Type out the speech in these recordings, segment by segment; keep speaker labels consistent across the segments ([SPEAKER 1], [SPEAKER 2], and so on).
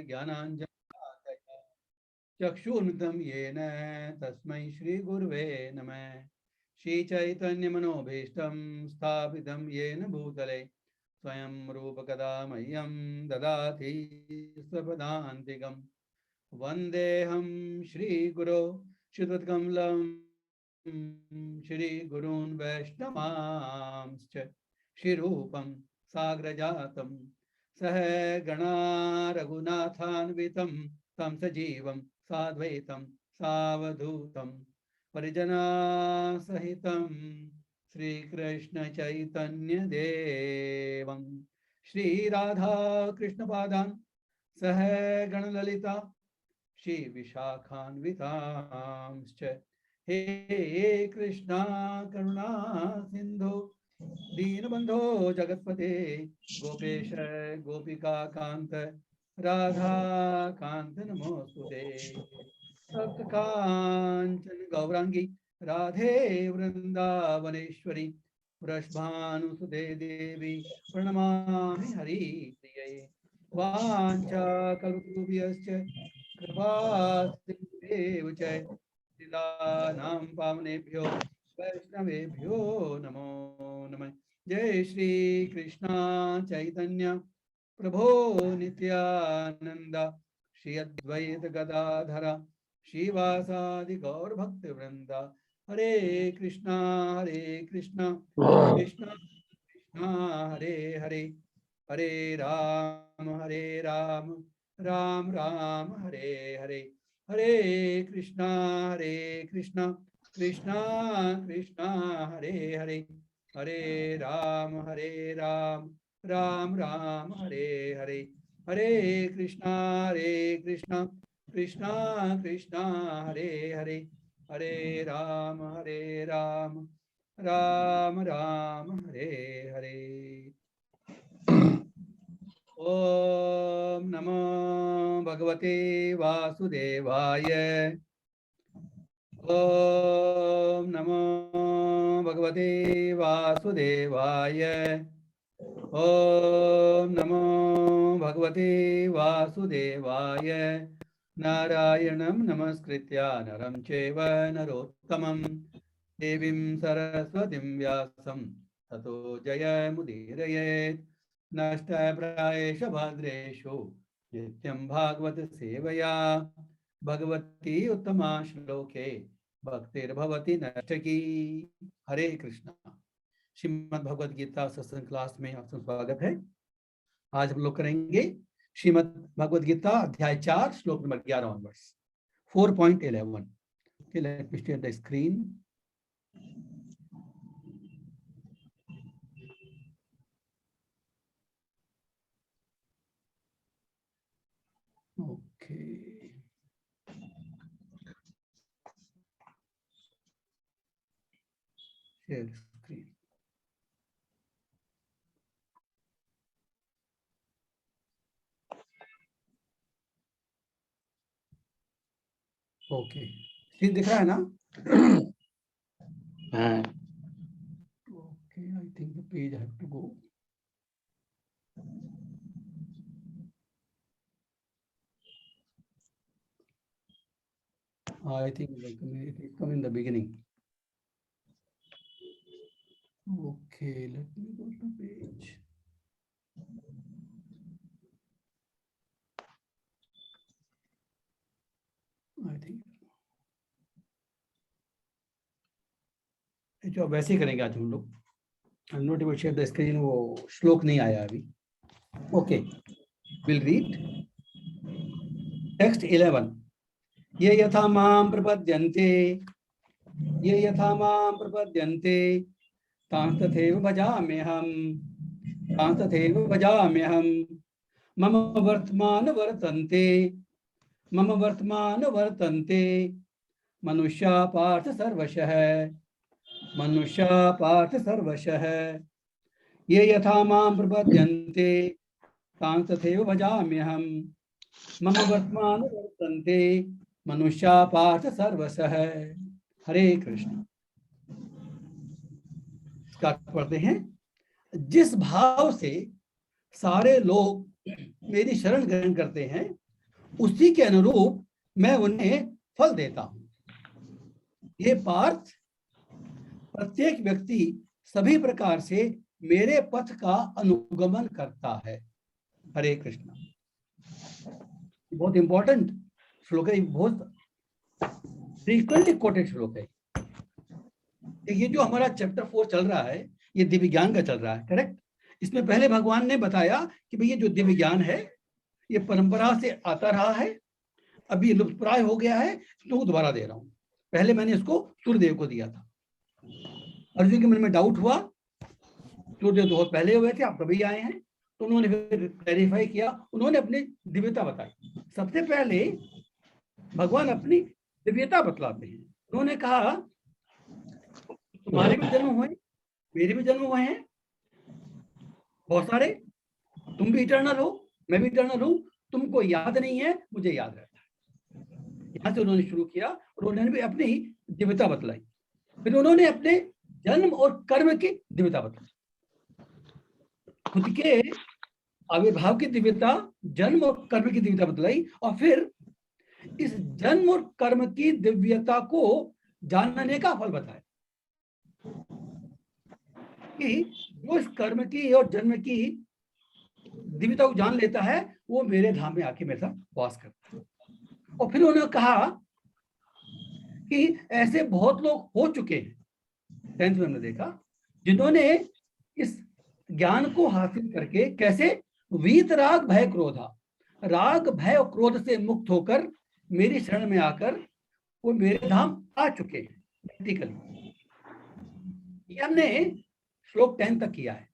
[SPEAKER 1] ज्ञानाञ्जनशलाकया चक्षुर्मिलितं येन तस्मै श्रीगुरुवे नमः। श्रीचैतन्यमनोभीष्टं स्थापितं येन भूतले स्वयं रूपकदा मह्यं ददाति स्वपदान्तिकम्। वन्देऽहं श्रीगुरो श्रीयुतकमलं श्रीगुरून् वैष्णवांश्च श्रीरूपं साग्रजातं सह गणा रघुनाथान्वितं तं सजीवं साद्वैतं सावधूतं परिजनासहितं श्रीकृष्णचैतन्यदेवं श्रीराधाकृष्णपादान् सह गणललिता श्रीविशाखान्वितांश्च हे कृष्णा करुणा सिन्धु दीनबन्धो जगत्पते गोपेश गोपिकान्त राधाकान्त नमोस्तुते। सप्तकाञ्चन गौरांगी राधे वृन्दावनेश्वरी वृषभानुसुते देवी प्रणमामि हरिप्रिये। वाञ्छाकल्पतरुभ्यश्च कृपासिन्धुभ्येव च पतितानां पावनेभ्यो वैष्णवेभ्यो नमो नमः। जय श्री कृष्ण चैतन्य प्रभो नित्यानंद श्री अद्वैत गदाधर श्रीवासादि गौर भक्त वृंदा। हरे कृष्णा कृष्णा कृष्णा हरे हरे हरे राम राम राम हरे हरे। हरे कृष्णा कृष्णा कृष्णा हरे हरे हरे राम राम राम हरे हरे। हरे कृष्णा कृष्णा कृष्णा हरे हरे हरे राम राम राम हरे हरे। ओम नमो भगवते वासुदेवाय। ओम नमो भगवते वासुदेवाय। ओम नमो भगवते वासुदेवाय। नारायणं नमस्कृत्य नरं चैव नरोत्तमं देवीं सरस्वतीं व्यासं ततो जयमुदीरयेत्। नष्टप्रायेष भद्रेषु नित्यं भागवत सेवया भगवती उत्तमा श्लोके भक्तिर्भवति नष्टकी। हरे कृष्णा। श्रीमद् भगवद गीता सत्संग क्लास में आपका स्वागत है। आज हम लोग करेंगे श्रीमद् भगवद गीता अध्याय 4 श्लोक number 11 onwards 4.11। Okay, let me share the screen. Okay. Share screen. Okay, screen दिख रहा है ना? Okay, I think the page have to go. I think it will come in the beginning. Okay, let me go to page. I think जो वैसे ही करेंगे आज हम लोग। I'm not able to share the screen, वो श्लोक नहीं आया अभी। Okay, we'll read text 11. ये यथा मां प्रपद्यन्ते तां तथैव भजाम्यहम् मम वर्तमान वर्तन्ते मनुष्या पार्थ सर्वशः ये यथा मां प्रपद्यन्ते तां तथैव भजाम्यहम् मम वर्तमान वर्तन्ते मनुष्या पार्थ सर्वशः। हरे कृष्ण। इसका पढ़ते हैं। जिस भाव से सारे लोग मेरी शरण ग्रहण करते हैं उसी के अनुरूप मैं उन्हें फल देता हूं। ये पार्थ, प्रत्येक व्यक्ति सभी प्रकार से मेरे पथ का अनुगमन करता है। हरे कृष्णा। बहुत इंपॉर्टेंट श्लोक है, बहुत फ्रीक्वेंटली कोटेड श्लोक है। ये जो हमारा चैप्टर 4 चल रहा है, ये दिव्य ज्ञान का चल रहा है, करेक्ट। इसमें पहले भगवान ने बताया कि भाई ये जो दिव्य ज्ञान है ये परंपरा से आता रहा है, अभी लुप्तप्राय हो गया है, तो दोबारा दे रहा हूं। पहले मैंने इसको सूर्यदेव को दिया था। अर्जुन के मन में डाउट हुआ, सूर्यदेव तो बहुत पहले हुए थे, आप कभी आए हैं, तो उन्होंने फिर क्लैरिफाई किया, उन्होंने अपनी दिव्यता बताई। सबसे पहले भगवान अपनी दिव्यता बतलाते हैं। उन्होंने कहा तुम्हारे भी जन्म हुए, मेरे भी जन्म हुए हैं बहुत सारे, तुम भी इटर्नल हो, मैं भी इटर्नल हूं, तुमको याद नहीं है, मुझे याद रहता है। यहां से उन्होंने शुरू किया और उन्होंने भी अपनी दिव्यता बतलाई। फिर उन्होंने अपने जन्म और कर्म की दिव्यता बतलाई, खुद के आविर्भाव की दिव्यता, जन्म और कर्म की दिव्यता बतलाई, और फिर इस जन्म और कर्म की दिव्यता को जानने का फल बताया कि जो इस कर्म की और जन्म की दिव्यता को जान लेता है वो मेरे धाम में आके मेरे साथ वास करता है। और फिर उन्होंने कहा कि ऐसे बहुत लोग हो चुके हैं, 10th में हमने देखा, जिन्होंने इस ज्ञान को हासिल करके कैसे वीत राग भय क्रोधा, राग भय और क्रोध से मुक्त होकर मेरी शरण में आकर वो मेरे धाम आ चुके हैं प्रैक्टिकली। ये हमने श्लोक 10 तक किया है।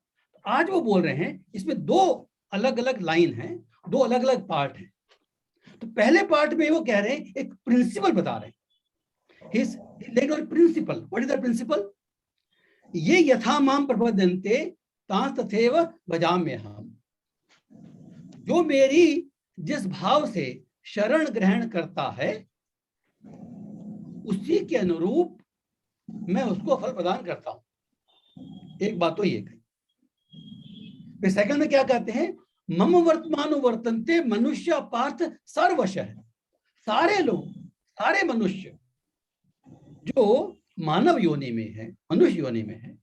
[SPEAKER 1] आज वो बोल रहे हैं, इसमें दो अलग अलग लाइन हैं, दो अलग अलग पार्ट हैं। तो पहले पार्ट में वो कह रहे हैं, एक प्रिंसिपल बता रहे हैं, his principle. What is the principle? ये यथा माम प्रपद्यन्ते तांस तथैव भजाम्यहम्। जो मेरी जिस भाव से शरण ग्रहण करता है उसी के अनुरूप मैं उसको फल प्रदान करता हूं। एक बात तो ये कही। फिर सेकंड में क्या कहते हैं? मम वर्तमानु वर्तन्ते मनुष्य पार्थ सर्वशः। सारे लोग, सारे मनुष्य जो मानव योनि में है, मनुष्य योनि में है,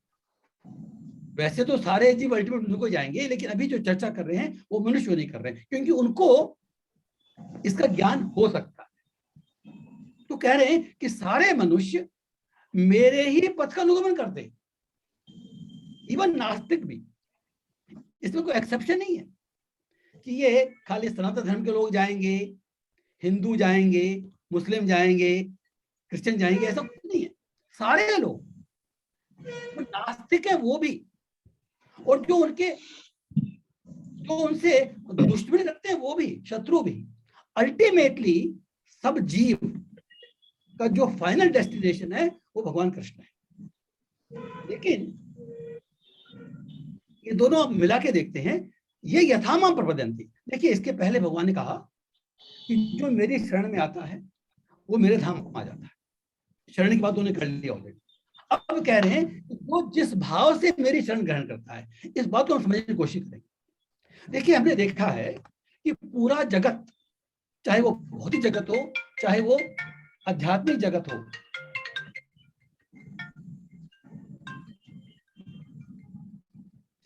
[SPEAKER 1] वैसे तो सारे जीव अल्टीमेट उनको जाएंगे, लेकिन अभी जो चर्चा कर रहे हैं वो मनुष्य योनि कर रहे हैं, क्योंकि उनको इसका ज्ञान हो सकता है। तो कह रहे हैं कि सारे मनुष्य मेरे ही पथ का अनुगमन करते हैं, इवन नास्तिक भी। इसमें कोई एक्सेप्शन नहीं है कि ये खाली सनातन धर्म के लोग जाएंगे, हिंदू जाएंगे, मुस्लिम जाएंगे, क्रिश्चियन जाएंगे, ऐसा कुछ नहीं है। सारे लोग, तो नास्तिक है वो भी, और जो उनसे दुश्मनी रखते हैं वो भी, शत्रु भी। अल्टीमेटली सब जीव का जो फाइनल डेस्टिनेशन है वो भगवान कृष्ण है। लेकिन ये दोनों आप मिला के देखते हैं, ये यथामाम प्रपद्यन्ते। देखिए, इसके पहले भगवान ने कहा कि जो मेरी शरण में आता है वो मेरे धाम आ जाता है। शरण की बात उन्होंने कर लिया ऑलरेडी। अब कह रहे हैं कि वो जिस भाव से मेरी शरण ग्रहण करता है, इस बात को हम समझने की कोशिश करेंगे। देखिए, हमने देखा है कि पूरा जगत, चाहे वो भौतिक जगत हो, चाहे वो आध्यात्मिक जगत हो,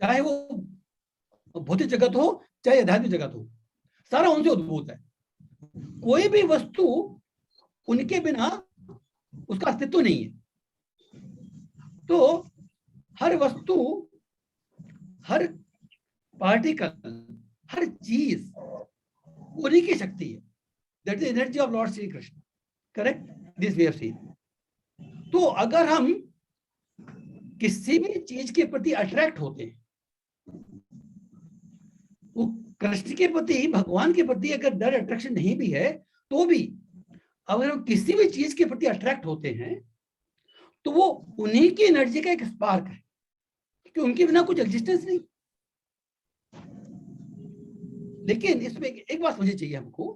[SPEAKER 1] चाहे वो भौतिक जगत हो चाहे आध्यात्मिक जगत हो, सारा उनसे उद्भूत है। कोई भी वस्तु उनके बिना उसका अस्तित्व नहीं है। तो हर वस्तु, हर पार्टिकल, हर चीज उन्हीं की शक्ति है। That is energy of Lord Shri Krishna, correct? This way of seeing. तो अगर हम किसी भी चीज के प्रति अट्रैक्ट होते हैं, वो कृष्ण के प्रति, भगवान के प्रति अगर डर, अट्रैक्शन नहीं भी है, तो भी अगर हम किसी भी चीज के प्रति अट्रैक्ट होते हैं तो वो उन्हीं की एनर्जी का एक स्पार्क है, कि उनके बिना कुछ एग्जिस्टेंस नहीं। लेकिन इसमें एक बात समझनी चाहिए हमको,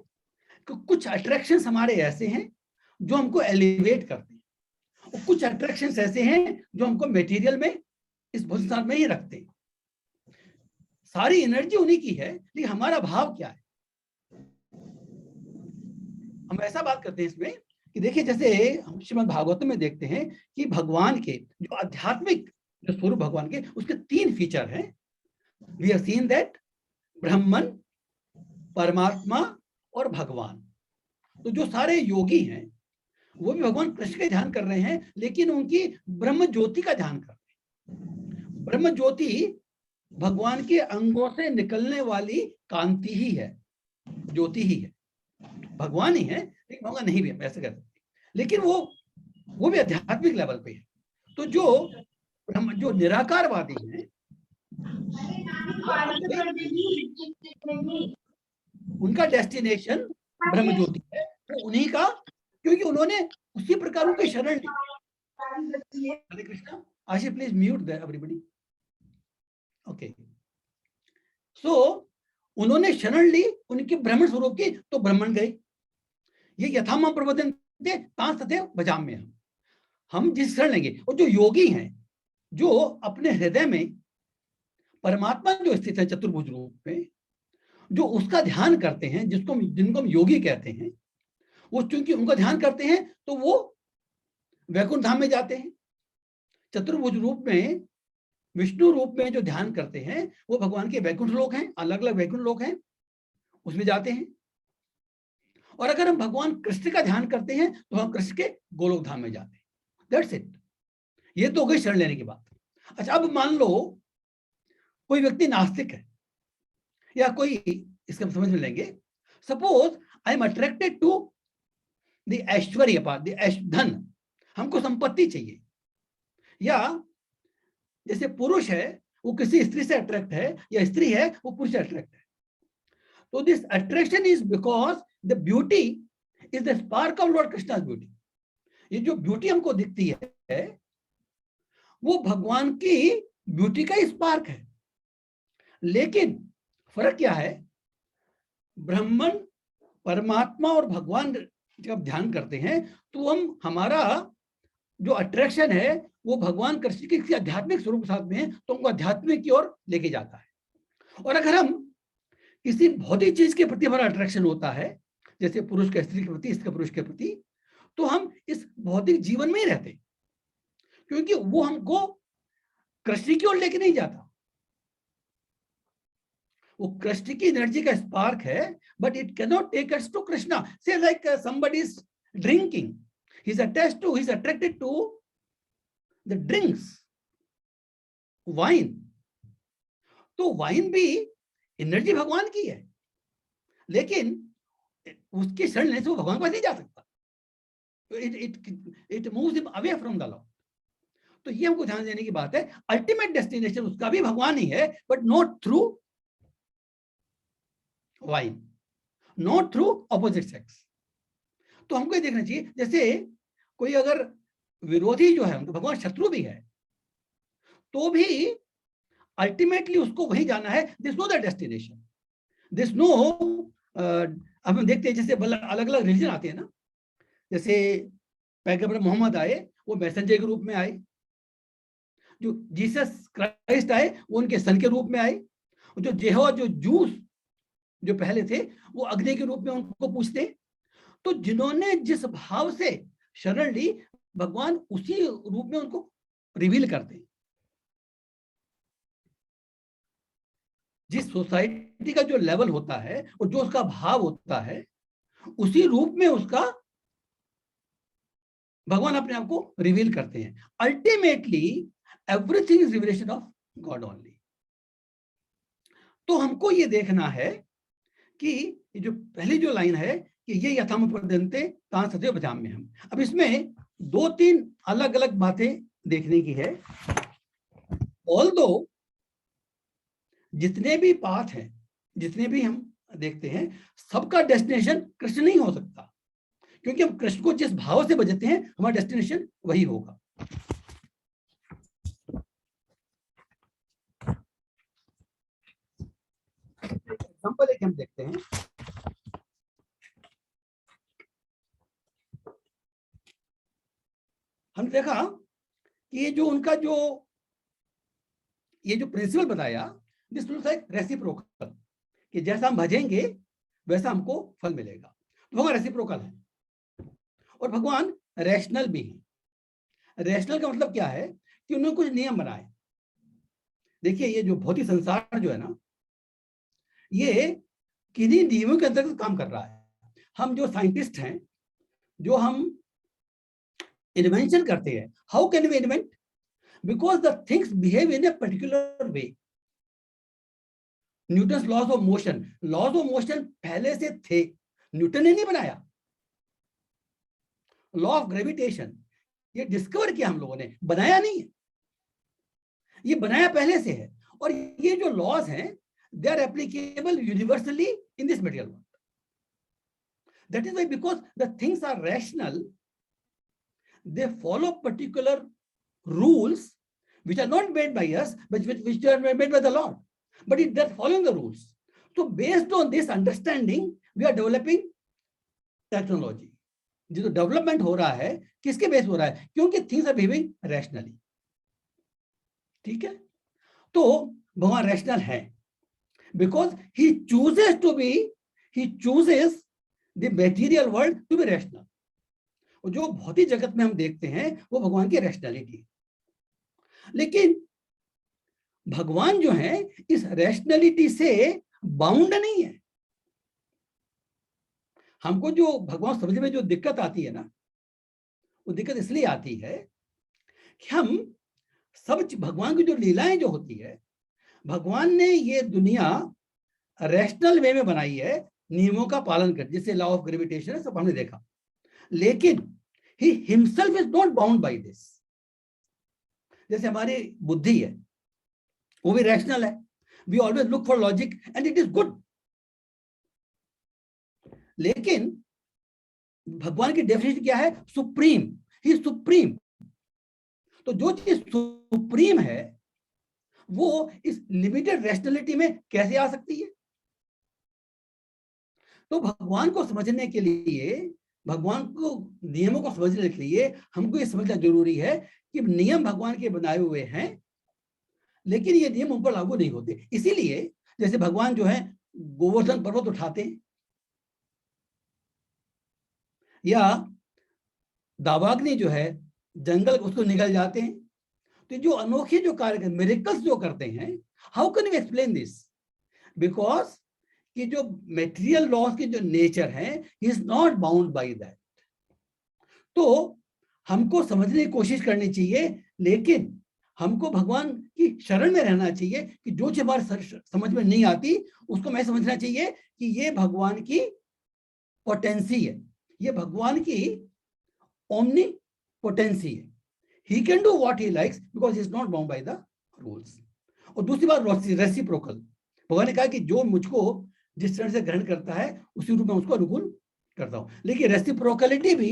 [SPEAKER 1] कि कुछ अट्रैक्शंस हमारे ऐसे हैं जो हमको एलिवेट करते हैं, और कुछ अट्रैक्शंस ऐसे हैं जो हमको मटेरियल में, इस भौतिक में ही रखते हैं। सारी एनर्जी उन्हीं की है, लेकिन हमारा भाव क्या है। हम ऐसा बात करते हैं इसमें कि देखिए, जैसे हम श्रीमद् भागवत में देखते हैं कि भगवान के जो आध्यात्मिक जो स्वरूप भगवान के, उसके 3 फीचर हैं। वी हैव सीन दैट ब्रह्मन, परमात्मा और भगवान। तो जो सारे योगी हैं वो भी भगवान कृष्ण का ध्यान कर रहे हैं, लेकिन उनकी ब्रह्म ज्योति का ध्यान कर रहे हैं। ब्रह्म ज्योति भगवान के अंगों से निकलने वाली कांति ही है, ज्योति ही है, भगवान ही है, लेकिन भगवान नहीं भी है, ऐसे कर सकते, लेकिन वो भी आध्यात्मिक लेवल पे है। तो जो निराकारवादी हैं उनका डेस्टिनेशन ब्रह्म ज्योति है, तो उन्हीं का, क्योंकि उन्होंने उसी प्रकार उनकी शरण ली। Hare Krishna, Ashi please mute the everybody. Okay, so उन्होंने शरण ली उनके ब्रह्मण स्वरूप की, तो ब्रह्मण गए। ये यथामम प्रबोधन्ते तां तथैव भजाम्यहम्, हम जिस शरण लेंगे। और जो योगी हैं, जो अपने हृदय में परमात्मा जो स्थित है चतुर्भुज रूप में, जो उसका ध्यान करते हैं, जिनको हम योगी कहते हैं, वो चूंकि उनका ध्यान करते हैं तो वो वैकुंठ धाम में जाते हैं। चतुर्भुज रूप में, विष्णु रूप में जो ध्यान करते हैं वो भगवान के वैकुंठ लोक हैं, अलग अलग वैकुंठ लोक हैं, उसमें जाते हैं। और अगर हम भगवान कृष्ण का ध्यान करते हैं तो हम कृष्ण के गोलोक धाम में जाते हैं। That's it. ये तो हो गई शरण लेने की बात। अच्छा, अब मान लो कोई व्यक्ति नास्तिक है, या कोई, इसका समझ में लेंगे, suppose I am attracted to the ऐश्वर्य पार्ट, धन, हमको संपत्ति चाहिए, या जैसे पुरुष है वो किसी स्त्री से अट्रैक्ट है, या स्त्री है वो पुरुष से अट्रैक्ट है। तो this attraction is because the beauty is the spark of lord Krishna's beauty. ये जो ब्यूटी हमको दिखती है वो भगवान की ब्यूटी का स्पार्क है। लेकिन फर्क क्या है, ब्रह्मन, परमात्मा और भगवान जब ध्यान करते हैं तो हमारा जो अट्रैक्शन है वो भगवान कृष्ण के किसी आध्यात्मिक स्वरूप के साथ में है, तो हमको आध्यात्मिक की ओर लेके जाता है। और अगर हम किसी भौतिक चीज के प्रति हमारा अट्रैक्शन होता है, जैसे पुरुष का स्त्री के प्रति, स्त्री का पुरुष के प्रति, तो हम इस भौतिक जीवन में ही रहते, क्योंकि वो हमको कृष्ण की ओर लेके नहीं जाता। वो कृष्ण की एनर्जी का स्पार्क है, but it can not take us to Krishna. Say like somebody is drinking, he's attracted to the drinks, wine. तो वाइन भी एनर्जी भगवान की है, लेकिन उसके शरण लेने से वो भगवान के पास नहीं जा सकता। It moves him away from the Lord. तो ये हमको ध्यान देने की बात है। अल्टीमेट डेस्टिनेशन उसका भी भगवान ही है, but not through wine, not through opposite sex. तो हमको ये देखना चाहिए, जैसे कोई अगर विरोधी जो है, भगवान शत्रु भी है, तो भी अल्टीमेटली उसको वही जाना है। This know the destination, this know. अब हम देखते हैं जैसे अलग अलग रिलीजन आते हैं ना, जैसे पैगंबर मोहम्मद आए, वो मैसेंजर के रूप में आए। जो जीसस क्राइस्ट आए वो उनके सन के रूप में आए। जो जेहोवा, जो जूस जो पहले थे, वो अग्नि के रूप में उनको पूछते। तो जिन्होंने जिस भाव से शरण ली, भगवान उसी रूप में उनको रिवील करते हैं। जिस सोसाइटी का जो लेवल होता है और जो उसका भाव होता है, उसी रूप में उसका भगवान अपने आप को रिवील करते हैं। Ultimately everything is revelation of God only. तो हमको ये देखना है कि जो पहली जो लाइन है कि ये यथाम प्रदन्ते तां तथैव भजाम्यहम्। अब इसमें 2-3 अलग अलग बातें देखने की है। ऑल्दो जितने भी पाथ हैं, जितने भी हम देखते हैं, सबका डेस्टिनेशन कृष्ण नहीं हो सकता, क्योंकि हम कृष्ण को जिस भाव से बजते हैं हमारा डेस्टिनेशन वही होगा। एग्जांपल एक हम देखते हैं। हम देखा कि ये जो उनका जो ये जो प्रिंसिपल बताया दिस लुक्स लाइक रेसिप्रोकल, कि जैसा हम भजेंगे वैसा हमको फल मिलेगा। तो भगवान रेसिप्रोकल है और भगवान रैशनल भी है। रैशनल का मतलब क्या है कि उन्होंने कुछ नियम बनाए। देखिए ये जो भौतिक संसार जो है ना, ये किन्हीं नियमों के अंतर्गत काम कर रहा है। हम जो साइंटिस्ट हैं, जो हम इन्वेंशन करते हैं, how can we invent? Because the things behave in a particular way. Newton's laws of motion, laws of motion पहले से थे, न्यूटन ने नहीं बनाया। लॉ ऑफ ग्रेविटेशन ये डिस्कवर किया हम लोगों ने, बनाया नहीं है, ये बनाया पहले से है। और ये जो लॉज हैं, they are applicable universally in this material world. That is why, because the things are rational, they follow particular rules which are not made by us, but which are made by the Lord, but they're following the rules. So based on this understanding we are developing technology. जो development हो रहा है किसके base हो रहा है? क्योंकि things are behaving rationally. ठीक है, तो भगवान रैशनल है because he chooses the material world to be rational. जो भौतिक जगत में हम देखते हैं वो भगवान की रैशनैलिटी। लेकिन भगवान जो है इस रैशनैलिटी से बाउंड नहीं है। हमको जो भगवान समझने में जो दिक्कत आती है ना, वो दिक्कत इसलिए आती है कि हम सब भगवान की जो लीलाएं जो होती है, भगवान ने ये दुनिया रैशनल वे में बनाई है, नियमों का पालन कर, जिससे लॉ ऑफ ग्रेविटेशन है, सब हमने देखा। लेकिन he himself is not bound by this. जैसे हमारी बुद्धि है वो भी रैशनल है, we always look for logic and it is good. लेकिन भगवान की डेफिनेशन क्या है? Supreme, he is supreme. तो जो चीज सुप्रीम है वो इस लिमिटेड रैशनैलिटी में कैसे आ सकती है? तो भगवान को समझने के लिए, भगवान को नियमों को समझने के लिए हमको ये समझना जरूरी है कि नियम भगवान के बनाए हुए हैं, लेकिन ये नियम उन पर लागू नहीं होते। इसीलिए जैसे भगवान जो है गोवर्धन पर्वत उठाते हैं या दावाग्नि जो है जंगल उसको निकल जाते हैं, तो जो अनोखे जो कार्य, मिरेकल्स जो करते हैं, how can we explain this? Because कि जो मेटेरियल लॉज की जो नेचर है, he is not bound by that. तो हमको समझने की कोशिश करनी चाहिए, लेकिन हमको भगवान की शरण में रहना चाहिए कि जो चीज हमारे समझ में नहीं आती उसको मैं समझना चाहिए कि ये भगवान की पोटेंसी है, ये भगवान की ओमनी पोटेंसी है। He can do what he likes because he is not bound by the rules. और दूसरी बात रेसिप्रोकल, भगवान ने कहा कि जो मुझको जिस तरह से ग्रहण करता है उसी रूप में उसको अनुकूल करता हूं। लेकिन रेसिप्रोकलिटी भी,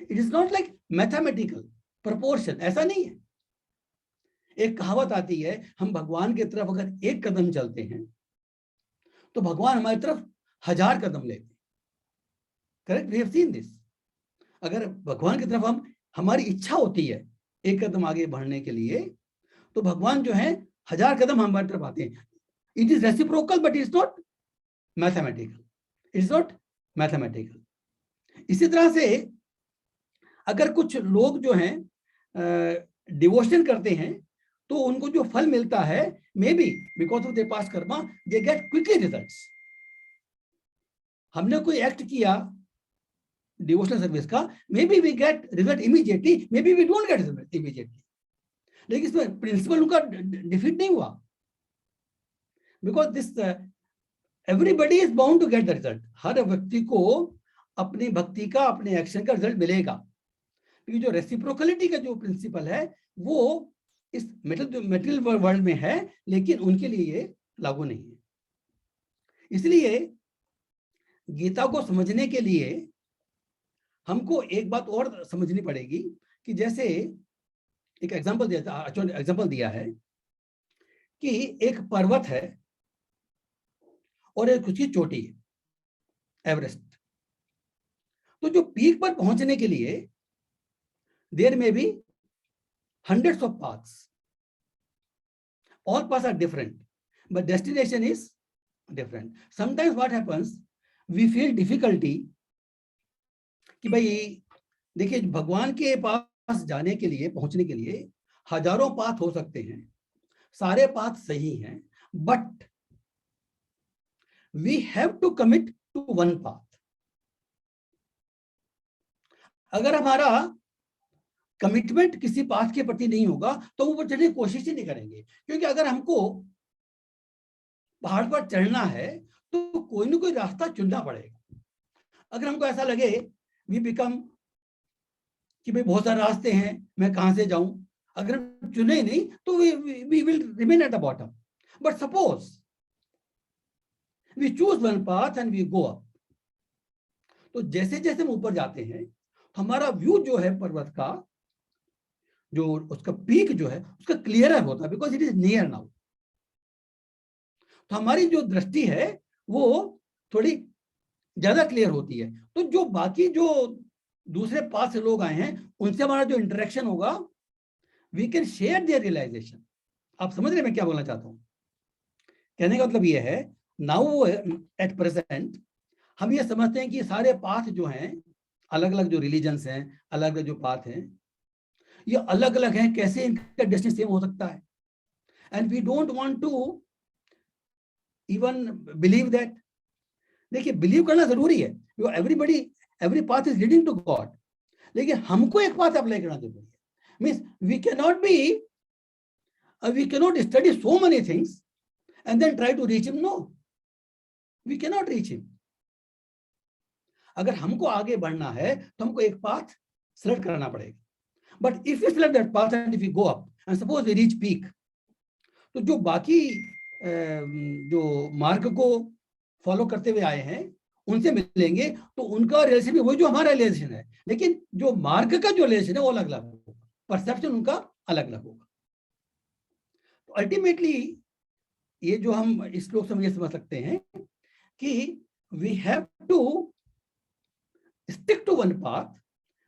[SPEAKER 1] it is not like mathematical proportion, ऐसा नहीं है। एक कहावत आती है, हम भगवान की तरफ अगर एक कदम चलते हैं तो भगवान हमारी तरफ 1000 कदम लेते हैं। Correct, we have seen this. अगर भगवान की तरफ हमारी इच्छा होती है एक कदम आगे बढ़ने के लिए, तो भगवान जो है 1000 कदम हमारी तरफ आते हैं। It is reciprocal but is not mathematical, it's not mathematical. इसी तरह से अगर कुछ लोग जो हैं डिवोशन करते हैं तो उनको जो फल मिलता है, may be because of the past karma, they get quickly results. हमने कोई एक्ट किया डिवोशनल सर्विस का, may be we get result immediately, may be we don't get result immediately, लेकिन इसमें प्रिंसिपल उनका डिफीट नहीं हुआ। Because this everybody is bound to get the result. हर व्यक्ति को अपनी भक्ति का, अपने एक्शन का रिजल्ट मिलेगा, क्योंकि जो रेसिप्रोकलिटी का जो प्रिंसिपल है वो इस मेटेरियल वर्ल्ड में है, लेकिन उनके लिए ये लागू नहीं है। इसलिए गीता को समझने के लिए हमको एक बात और समझनी पड़ेगी कि जैसे एक एग्जांपल दिया है कि एक पर्वत है और एक उसकी चोटी है, एवरेस्ट। तो जो पीक पर पहुंचने के लिए देयर में भी hundreds of paths, all paths are different, but destination is different. Sometimes what happens, we feel difficulty कि भाई देखिए भगवान के पास जाने के लिए, पहुंचने के लिए हजारों पाथ हो सकते हैं, सारे पाथ सही हैं, but we have to commit to one path. अगर हमारा कमिटमेंट किसी पाथ के प्रति नहीं होगा तो वो चढ़ने की कोशिश ही नहीं करेंगे, क्योंकि अगर हमको पहाड़ पर चढ़ना है तो कोई ना कोई रास्ता चुनना पड़ेगा. अगर हमको ऐसा लगे वी बिकम कि भाई बहुत सारे रास्ते हैं, मैं कहां से जाऊं, अगर हम चुने ही नहीं तो we will remain at the bottom. But suppose we choose one path and we go up, तो जैसे जैसे हम ऊपर जाते हैं हमारा व्यू जो है पर्वत का, जो उसका पीक जो है उसका क्लियरर होता है, because it is near now. तो हमारी जो दृष्टि है वो थोड़ी ज्यादा क्लियर होती है. तो जो बाकी जो दूसरे पास से लोग आए हैं उनसे हमारा जो इंटरेक्शन होगा, we can share their realization. आप समझ रहे मैं क्या बोलना चाहता हूं? कहने का मतलब ये है, नाउ एट प्रेजेंट हम ये समझते हैं कि सारे पाथ जो हैं, अलग अलग जो रिलीजन्स हैं, अलग अलग जो पाथ हैं, ये अलग अलग हैं, कैसे इनका डेस्टिनी सेम हो सकता है. And we don't want to even believe that. देखिए बिलीव करना जरूरी है, everybody every path is leading to God, लेकिन हमको एक पाथ अप्लाई करना जरूरी है. Means we can not study so many things and then try to reach him. No, we can not reach him. अगर हमको आगे बढ़ना है तो हमको एक पाथ सेलेक्ट करना पड़ेगा. But if you select that path and if you go up and suppose we reach peak, तो जो बाकी जो मार्ग को फॉलो करते हुए आए हैं उनसे मिलेंगे तो उनका रिलेशन भी वही जो हमारा रिलेशन है, लेकिन जो मार्ग का जो रिलेशन है वो अलग अलग होगा, परसेप्शन उनका अलग अलग होगा. तो अल्टीमेटली ये जो हम इस श्लोक से ये समझ सकते हैं कि we have to stick to one path,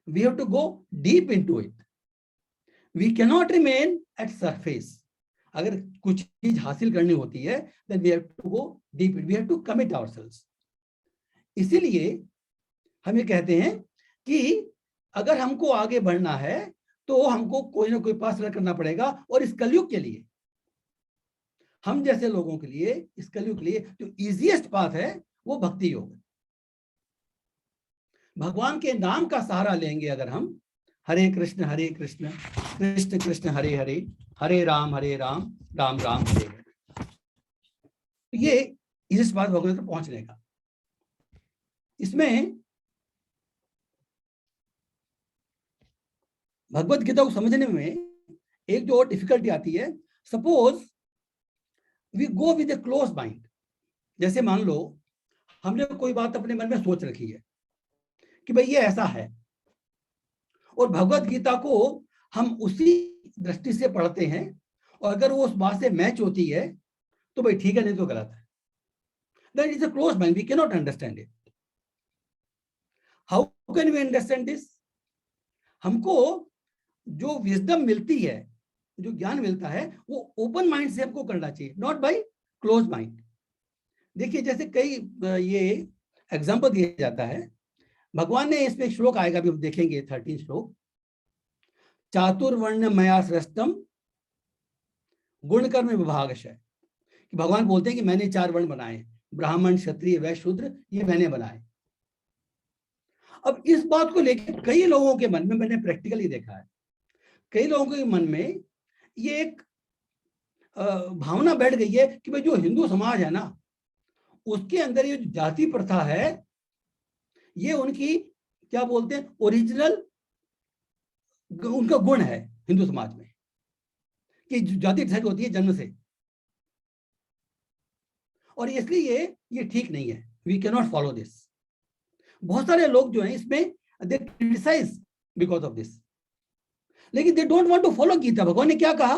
[SPEAKER 1] we have to go deep into it. We can not remain at surface. अगर कुछ चीज हासिल करनी होती है then we have to go deep, we have to commit ourselves. इसीलिए हम ये कहते हैं कि अगर हमको आगे बढ़ना है तो हमको कोई ना कोई पाथ सेलेक्ट करना पड़ेगा. और इस कलयुग के लिए, हम जैसे लोगों के लिए, इस कलयुग के लिए जो इजीएस्ट पाथ है वो भक्ति योग. भगवान के नाम का सहारा लेंगे अगर हम, हरे कृष्ण कृष्ण कृष्ण हरे हरे, हरे राम राम राम हरे हरे. ये इस बात भगवान तक पहुंचने का. इसमें भगवत गीता को समझने में एक जो और डिफिकल्टी आती है, suppose we go with a close mind. जैसे मान लो हमने कोई बात अपने मन में सोच रखी है कि भाई ये ऐसा है, और भगवत गीता को हम उसी दृष्टि से पढ़ते हैं, और अगर वो उस बात से मैच होती है तो भाई ठीक है, नहीं तो गलत है. That is a close mind, we can not understand it. How can we understand this? हमको जो विजडम मिलती है, जो ज्ञान मिलता है, वो ओपन माइंड से हमको करना चाहिए, नॉट बाय क्लोज माइंड. देखिए जैसे कई ये एग्जांपल दिया जाता है, भगवान ने इसमें श्लोक आएगा, अभी हम देखेंगे 13 श्लोक. चातुर्वर्ण मया सृष्टम गुणकर्म विभागशः. कि भगवान बोलते हैं कि मैंने 4 वर्ण बनाए, ब्राह्मण क्षत्रिय वैश्य शूद्र, ये मैंने बनाए. अब इस बात को लेकर कई लोगों के मन में, मैंने प्रैक्टिकली देखा है, कई लोगों के मन में ये एक भावना बैठ गई है कि भाई जो हिंदू समाज है ना, उसके अंदर ये जाति प्रथा है, ये उनकी क्या बोलते हैं ओरिजिनल, उनका गुण है हिंदू समाज में, कि जाति प्रथा होती है जन्म से, और इसलिए ये ठीक नहीं है. We can not follow this. बहुत सारे लोग जो हैं इसमें they criticise because of this, लेकिन they don't want to follow Gita. भगवान ने क्या कहा?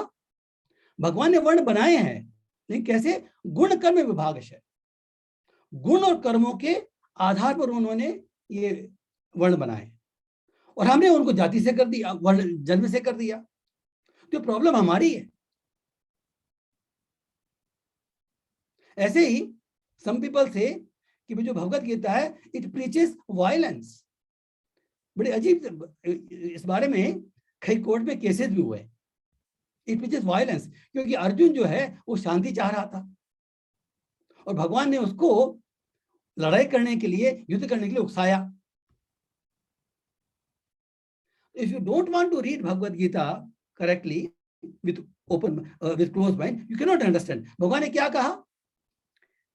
[SPEAKER 1] भगवान ने वर्ण बनाए हैं, लेकिन कैसे? गुण कर्म विभागशः. गुण और कर्मों के आधार पर उन्होंने ये वर्ण बनाए, और हमने उनको जाति से कर दिया, वर्ण जन्म से कर दिया. तो प्रॉब्लम हमारी है. ऐसे ही सम पीपल से कि जो भगवत गीता है इट प्रीचेस वायलेंस। बड़े अजीब, इस बारे में कई कोर्ट में केसेस भी हुए। इट प्रीचेस वायलेंस, क्योंकि अर्जुन जो है वो शांति चाह रहा था और भगवान ने उसको लड़ाई करने के लिए, युद्ध करने के लिए उकसाया। If you don't want to read Bhagavad Gita correctly with open with close mind, you can not understand भगवान ने क्या कहा।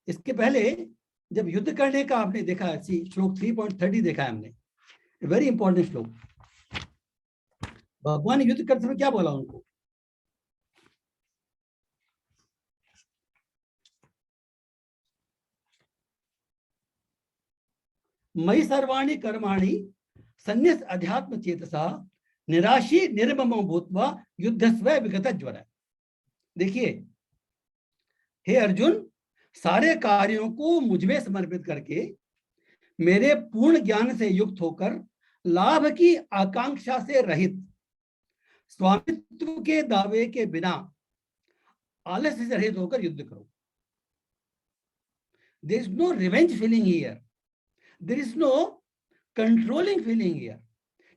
[SPEAKER 1] इसके पहले जब युद्ध करने का आपने देखा, श्लोक 3.30 देखा है हमने, वेरी इंपॉर्टेंट श्लोक। भगवान ने युद्ध करते समय क्या बोला उनको, मयि सर्वाणि कर्माणि संन्यस्य अध्यात्म चेतसा निराशी निर्ममो भूत्वा युद्धस्व विगत ज्वर। देखिए, हे अर्जुन, सारे कार्यों को मुझमें समर्पित करके मेरे पूर्ण ज्ञान से युक्त होकर लाभ की आकांक्षा से रहित, स्वामित्व के दावे के बिना आलस्य से रहित होकर युद्ध करो। There is no revenge feeling here, there is no controlling feeling here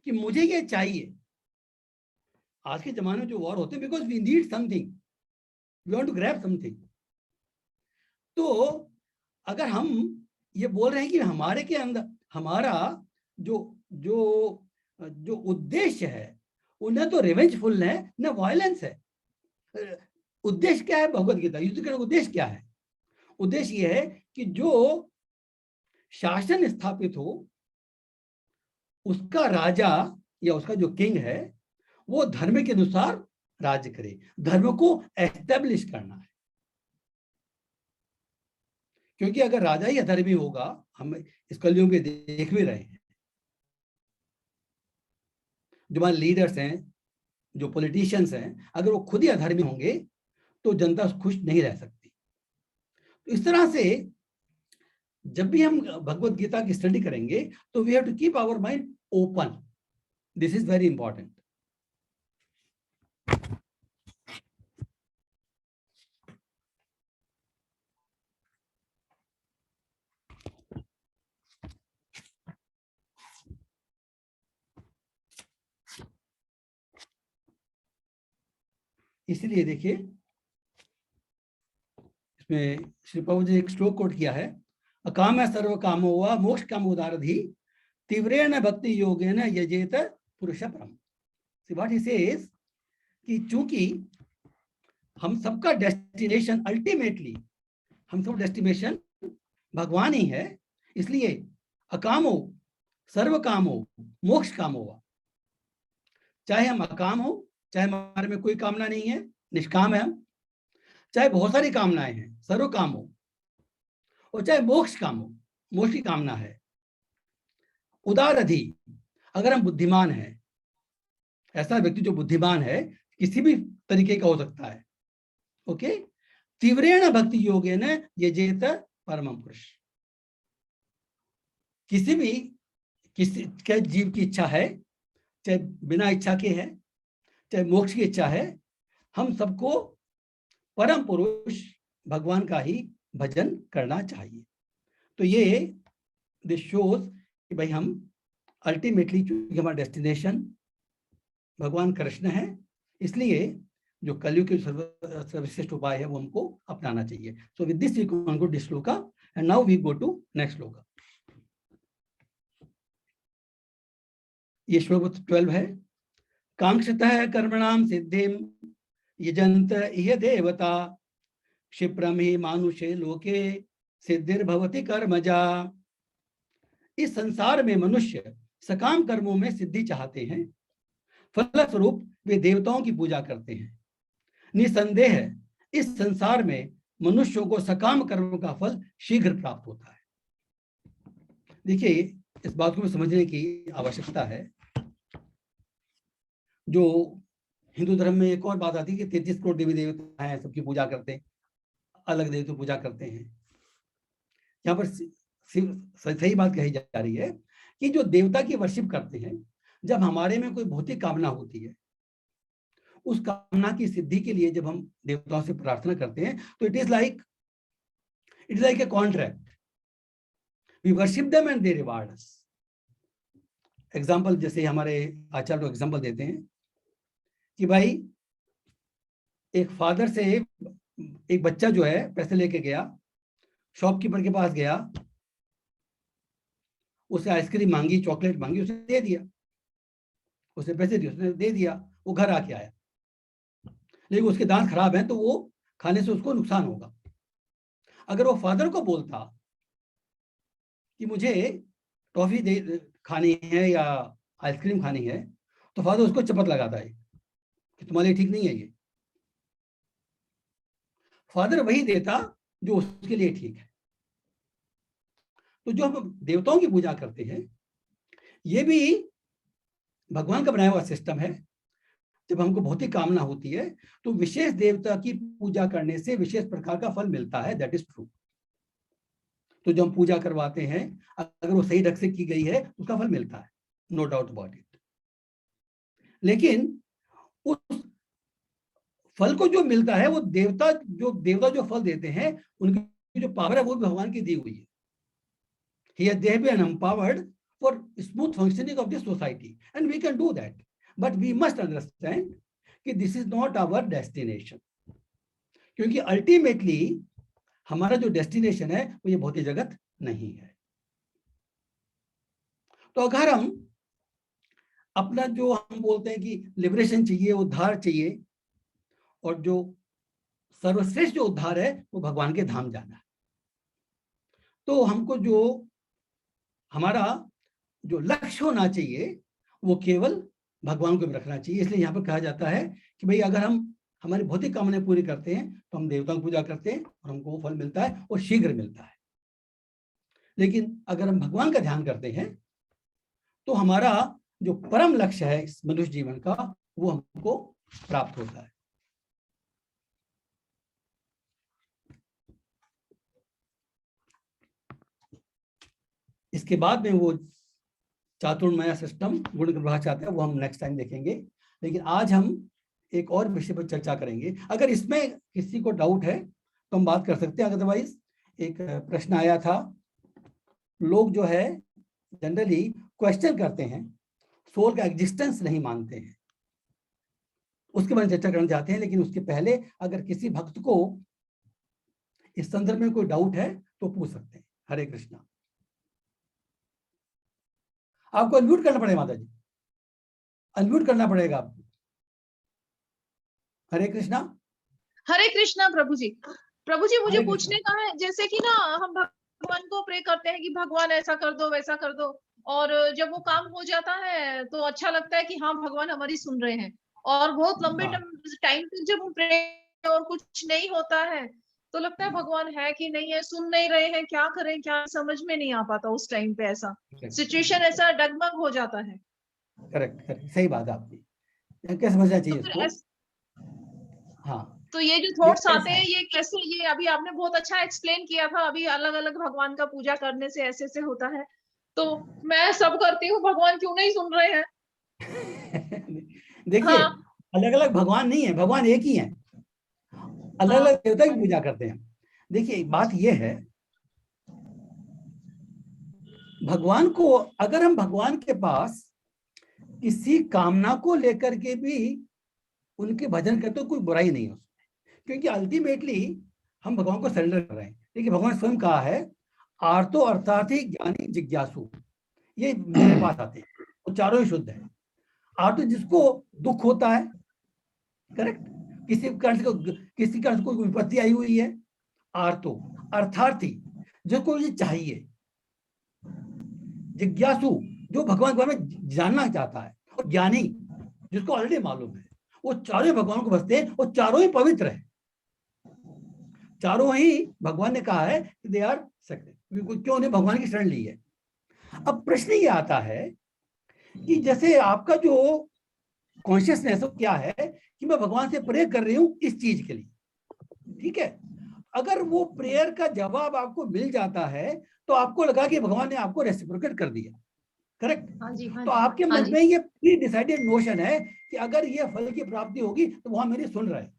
[SPEAKER 1] कि मुझे ये चाहिए। आज के जमाने में जो वॉर होते हैं because we need something, we want to grab something. तो अगर हम ये बोल रहे हैं कि हमारे के अंदर हमारा जो जो जो उद्देश्य है वो न तो रिवेंजफुल है न वायलेंस है। उद्देश्य क्या है भगवत गीता युद्ध करने का उद्देश्य क्या है? उद्देश्य ये है कि जो शासन स्थापित हो, उसका राजा या उसका जो किंग है वो धर्म के अनुसार राज्य करे, धर्म को एस्टेब्लिश करना है। क्योंकि अगर राजा ही अधर्मी होगा, हम इस कलयुग में देख भी रहे हैं, जो हमारे लीडर्स हैं, जो पॉलिटिशियंस हैं, अगर वो खुद ही अधर्मी होंगे तो जनता खुश नहीं रह सकती। तो इस तरह से जब भी हम भगवत गीता की स्टडी करेंगे तो we have to keep our mind open. This is very important. इसीलिए देखिए, इसमें श्री प्रभु जी एक श्लोक कोट किया है, अकाम है सर्व कामो वा मोक्ष काम उदारधि तीव्रेण भक्ति योगेन यजेत पुरुष परम। व्हाट ही सेज कि चूंकि हम सबका डेस्टिनेशन अल्टीमेटली, हम सब डेस्टिनेशन भगवान ही है, इसलिए अकामो सर्व कामो मोक्ष कामो वा, चाहे हम अकाम हो, चाहे हमारे में कोई कामना नहीं है, निष्काम है हम, चाहे बहुत सारी कामनाएं हैं, सर्व काम हो, और चाहे मोक्ष काम हो, मोक्ष की कामना है, उदारधि, अगर हम बुद्धिमान हैं, ऐसा व्यक्ति जो बुद्धिमान है किसी भी तरीके का हो सकता है, ओके, तीव्रेण भक्ति योगेन यजेत परमं पुरुष। किसी भी किसी के जीव की इच्छा है, चाहे बिना इच्छा के है, चाहे मोक्ष की इच्छा है, हम सबको परम पुरुष भगवान का ही भजन करना चाहिए। तो ये दिस शोज कि भाई हम अल्टीमेटली, क्योंकि हमारा डेस्टिनेशन भगवान कृष्ण है, इसलिए जो कलयुग के सर्वश्रेष्ठ उपाय है वो हमको अपनाना चाहिए। So with this we conclude this shloka and now we go to next shloka. ये श्लोक 12 है। कांक्षतः कर्मणाम सिद्धिम यजंत इह देवता क्षिप्रम ही मानुषे लोके सिद्धिर्भवति कर्मजा। इस संसार में मनुष्य सकाम कर्मों में सिद्धि चाहते हैं, फलस्वरूप वे देवताओं की पूजा करते हैं। निसंदेह इस संसार में मनुष्यों को सकाम कर्मों का फल शीघ्र प्राप्त होता है। देखिए, इस बात को समझने की आवश्यकता है। जो हिंदू धर्म में एक और बात आती है कि 33 करोड़ देवी देवता हैं, सबकी पूजा करते हैं, अलग देवता पूजा करते हैं। यहाँ पर सही बात कही जा रही है कि जो देवता की वर्शिप करते हैं, जब हमारे में कोई भौतिक कामना होती है, उस कामना की सिद्धि के लिए जब हम देवताओं से प्रार्थना करते हैं तो it is like It is like a contract. We worship them and they reward us. Example जैसे हमारे आचार्य लोग एग्जाम्पल देते हैं कि भाई एक फादर से एक बच्चा जो है पैसे लेके गया, शॉपकीपर के पास गया, उसे आइसक्रीम मांगी, चॉकलेट मांगी, उसे दे दिया, उसे पैसे दिए, उसने दे दिया, वो घर आके आया, लेकिन उसके दांत खराब हैं तो वो खाने से उसको नुकसान होगा। अगर वो फादर को बोलता कि मुझे टॉफी दे खानी है या आइसक्रीम खानी है, तो फादर उसको चपत लगाता है कि तुम्हारे लिए ठीक नहीं है ये। फादर वही देता जो उसके लिए ठीक है। तो जो हम देवताओं की पूजा करते हैं, ये भी भगवान का बनाया हुआ सिस्टम है। जब हमको भौतिक कामना होती है तो विशेष देवता की पूजा करने से विशेष प्रकार का फल मिलता है, दैट इज ट्रू। तो जो हम पूजा करवाते हैं, अगर वो सही ढंग से की गई है, उसका फल मिलता है, नो डाउट अबाउट इट। लेकिन उस फल को जो मिलता है, वो देवता जो फल देते हैं, उनकी जो पावर है वो भी भगवान की दी हुई है। Here they have been empowered for smooth functioning of this society, and we can do that. But we must understand कि this is not our destination, क्योंकि अल्टीमेटली हमारा जो डेस्टिनेशन है वो ये भौतिक जगत नहीं है। तो अगर हम अपना जो हम बोलते हैं कि लिबरेशन चाहिए, उद्धार चाहिए, और जो सर्वश्रेष्ठ जो उद्धार है वो भगवान के धाम जाना है, तो हमको जो हमारा जो लक्ष्य होना चाहिए वो केवल भगवान को भी रखना चाहिए। इसलिए यहाँ पर कहा जाता है कि भाई अगर हम हमारी भौतिक कामनाएं पूरी करते हैं तो हम देवताओं की पूजा करते हैं और हमको वो फल मिलता है और शीघ्र मिलता है। लेकिन अगर हम भगवान का ध्यान करते हैं तो हमारा जो परम लक्ष्य है इस मनुष्य जीवन का, वो हमको प्राप्त होता है। इसके बाद में वो चातुर्माया सिस्टम गुण प्रवाह चाहते हैं, वो हम नेक्स्ट टाइम देखेंगे। लेकिन आज हम एक और विषय पर चर्चा करेंगे। अगर इसमें किसी को डाउट है तो हम बात कर सकते हैं, अदरवाइज एक प्रश्न आया था, लोग जो है जनरली क्वेश्चन करते हैं, सोल का एग्जिस्टेंस नहीं मानते हैं, उसके बारे में चर्चा करना चाहते हैं। लेकिन उसके पहले अगर किसी भक्त को इस संदर्भ में कोई डाउट है तो पूछ सकते हैं। हरे कृष्णा। आपको अनम्यूट करना पड़ेगा माता जी, अनम्यूट करना पड़ेगा आपको। हरे कृष्णा।
[SPEAKER 2] हरे कृष्णा प्रभु जी। प्रभु जी मुझे
[SPEAKER 1] हरे
[SPEAKER 2] पूछने का है, जैसे कि ना हम भगवान को प्रे करते हैं कि भगवान ऐसा कर दो वैसा कर दो, और जब वो काम हो जाता है तो अच्छा लगता है कि हाँ भगवान हमारी सुन रहे हैं। और बहुत लंबे टाइम तक जब हम प्रे और कुछ नहीं होता है तो लगता है भगवान है कि नहीं है, सुन नहीं रहे हैं, क्या करें, क्या समझ में नहीं आ पाता उस टाइम पे। ऐसा सिचुएशन ऐसा डगमग हो जाता है।
[SPEAKER 1] करेक्ट करेक्ट, सही बात है आपकी। कैसे समझना चाहिए
[SPEAKER 2] तो
[SPEAKER 1] इसको? हाँ,
[SPEAKER 2] तो ये जो थॉट्स आते हैं ये कैसे, ये अभी आपने बहुत अच्छा एक्सप्लेन किया था, अभी अलग अलग भगवान का पूजा करने से ऐसे ऐसे होता है, तो मैं सब करती हूँ, भगवान क्यों नहीं सुन रहे हैं?
[SPEAKER 1] देखिए, अलग अलग भगवान नहीं है, भगवान एक ही है, अलग अलग देवता की पूजा करते हैं। देखिए बात यह है, भगवान को अगर हम भगवान के पास किसी कामना को लेकर के भी उनके भजन करते तो कोई बुराई नहीं है उसमें, क्योंकि अल्टीमेटली हम भगवान को सरेंडर कर रहे हैं। देखिए भगवान स्वयं कहा है, आर्तो अर्थार्थी ज्ञानी जिज्ञासु, ये मेरे पास आते हैं, वो चारों ही शुद्ध है। आर्तो जिसको दुख होता है, करेक्ट, किसी कारण से कोई विपत्ति आई हुई है, आर्तो। अर्थार्थी जिसको ये चाहिए, जिज्ञासु जो भगवान के बारे में जानना चाहता है, और ज्ञानी जिसको ऑलरेडी मालूम है। वो चारों भगवान को भजते हैं, वो चारों ही पवित्र है, चारों ही भगवान ने कहा है कि दे आर सेक्रेड, क्यों उन्हें भगवान की शरण ली है। अब प्रश्न ये आता है कि जैसे आपका जो कॉन्शियसनेस क्या है कि मैं भगवान से प्रे कर रही हूं इस चीज के लिए, ठीक है, अगर वो प्रेयर का जवाब आपको मिल जाता है तो आपको लगा कि भगवान ने आपको रेसिप्रोकेट कर दिया, करेक्ट। तो आपके मन में ये प्री डिसाइडेड नोशन है कि अगर ये फल की प्राप्ति होगी तो वहां मेरी सुन रहा है,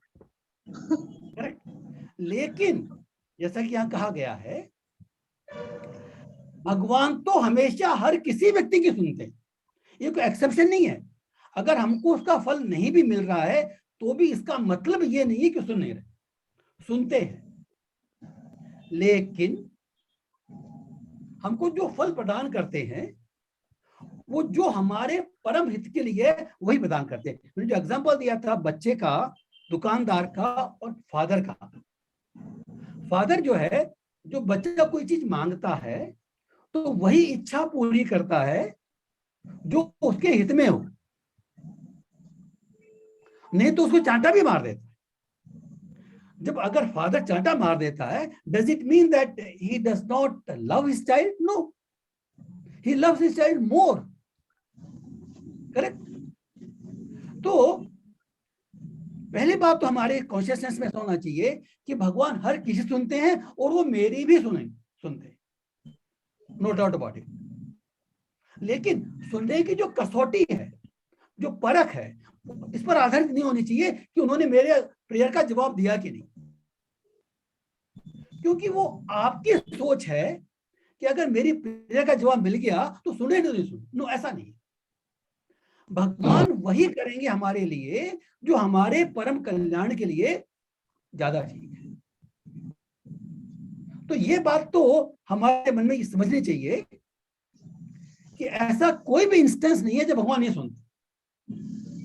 [SPEAKER 1] करेक्ट। लेकिन जैसा कि यहाँ कहा गया है, भगवान तो हमेशा हर किसी व्यक्ति की सुनते हैं, ये कोई एक्सेप्शन नहीं है। अगर हमको उसका फल नहीं भी मिल रहा है तो भी इसका मतलब ये नहीं है कि सुन नहीं रहे, सुनते हैं। लेकिन हमको जो फल प्रदान करते हैं वो जो हमारे परम हित के लिए वही प्रदान करते हैं। मैंने जो एग्जांपल दिया था बच्चे का, दुकानदार का और फादर का, फादर जो है, जो बच्चा कोई चीज मांगता है तो वही इच्छा पूरी करता है जो उसके हित में हो, नहीं तो उसको चांटा भी मार देता है। जब अगर फादर चांटा मार देता है, does it mean that he does not love his child? No, he loves his child more, correct? तो पहली बात तो हमारे कॉन्शियसनेस में होना चाहिए कि भगवान हर किसी सुनते हैं और वो मेरी भी सुनते हैं, नो डाउट अबाउट इट। लेकिन सुनने की जो कसौटी है, जो परख है, इस पर आधारित नहीं होनी चाहिए कि उन्होंने मेरे प्रेयर का जवाब दिया कि नहीं, क्योंकि वो आपकी सोच है कि अगर मेरी प्रेयर का जवाब मिल गया तो सुने नहीं सुने। नो, ऐसा नहीं। भगवान वही करेंगे हमारे लिए जो हमारे परम कल्याण के लिए ज्यादा ठीक है। तो ये बात तो हमारे मन में समझनी चाहिए कि ऐसा कोई भी इंस्टेंस नहीं है जब भगवान नहीं सुनते,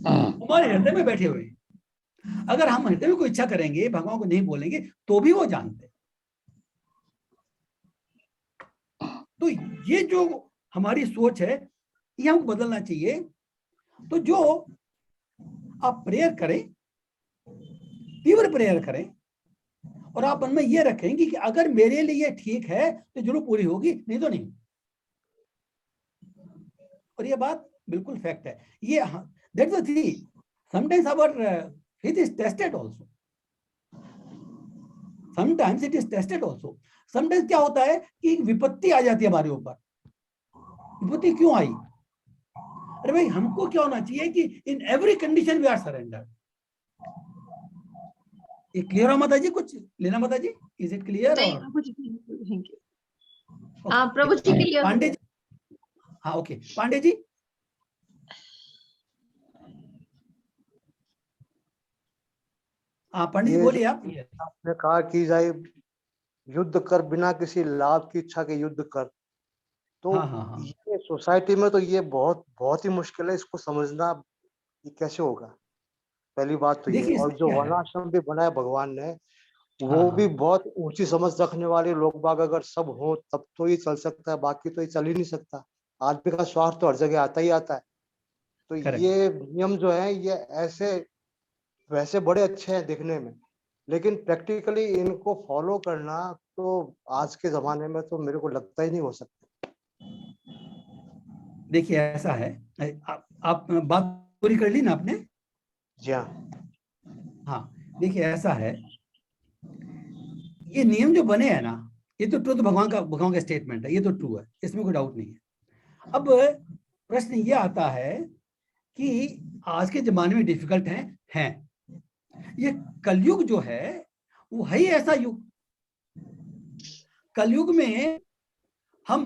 [SPEAKER 1] हमारे हृदय में बैठे हुए हैं। अगर हम हृदय में कोई इच्छा करेंगे, भगवान को नहीं बोलेंगे, तो भी वो जानते। तो ये जो हमारी सोच है ये हमको बदलना चाहिए। तो जो आप प्रेयर करें, तीव्र प्रेयर करें, और आप मन में ये रखेंगे कि अगर मेरे लिए ठीक है तो जरूर पूरी होगी, नहीं तो नहीं। और ये बात बिल्कुल फैक्ट है। ये that's the thing, sometimes our faith is tested also, sometimes it is tested also। Sometimes क्या होता है कि विपत्ति आ जाती है हमारे ऊपर। विपत्ति क्यों आई? अरे भाई, हमको क्या होना चाहिए कि in every condition we are surrender. ये क्लियर हो माता जी? कुछ लेना माता जी? Is it clear?
[SPEAKER 2] नहीं Prabhu ji, thank you. Prabhu ji clear.
[SPEAKER 1] Pandey ji, हाँ ओके, पांडे जी। हाँ पंडित जी बोलिए आप।
[SPEAKER 3] आपने कहा कि जाए युद्ध कर, बिना किसी लाभ की इच्छा के युद्ध कर, तो
[SPEAKER 1] हाँ।
[SPEAKER 3] ये सोसाइटी में तो ये बहुत बहुत ही मुश्किल है इसको समझना, ये कैसे होगा। पहली बात तो ये, और जो वर्णाश्रम भी बनाया भगवान ने, वो भी बहुत ऊंची समझ रखने वाले लोग बाग अगर सब हो तब तो ये चल सकता है, बाकी तो ये चल ही नहीं सकता। आदमी का स्वार्थ तो हर जगह आता ही आता है। तो ये नियम जो है ये ऐसे वैसे बड़े अच्छे हैं देखने में, लेकिन प्रैक्टिकली इनको फॉलो करना तो आज के जमाने में तो मेरे को लगता ही नहीं हो सकता।
[SPEAKER 1] देखिए ऐसा है, आप बात पूरी कर ली ना आपने?
[SPEAKER 3] जी
[SPEAKER 1] हाँ, देखिए ऐसा है, ये नियम जो बने हैं ना, ये तो ट्रू, तो भगवान का स्टेटमेंट है, ये तो ट्रू है, इसमें कोई डाउट नहीं है। अब प्रश्न ये आता है कि आज के जमाने में डिफिकल्ट हैं। ये कलयुग जो है वो है ही ऐसा युग। कलयुग में हम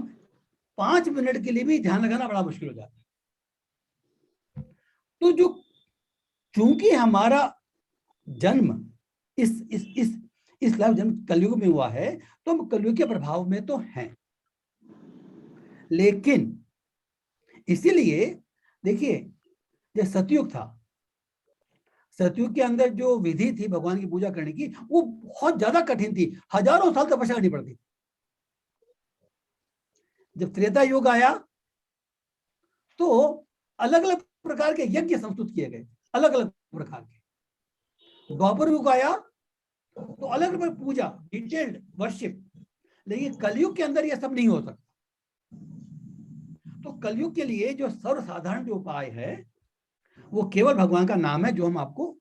[SPEAKER 1] 5 मिनट के लिए भी ध्यान लगाना बड़ा मुश्किल हो जाता है। तो जो चूंकि हमारा जन्म इस लाइफ जन्म कलयुग में हुआ है, तो हम कलयुग के प्रभाव में तो हैं। लेकिन इसीलिए देखिए, जब सतयुग था, सतयुग के अंदर जो विधि थी भगवान की पूजा करने की, वो बहुत ज्यादा कठिन थी, हजारों साल तपस्या करनी पड़ती। जब त्रेता युग आया तो अलग अलग प्रकार के यज्ञ संस्तुत किए गए, अलग अलग प्रकार के। द्वापर युग आया तो अलग अलग पूजा, डिटेल्ड वर्शिप। लेकिन कलयुग के अंदर यह सब नहीं हो सकता। तो कलयुग के लिए जो सर्वसाधारण जो उपाय है वो केवल भगवान का नाम है, जो हम आपको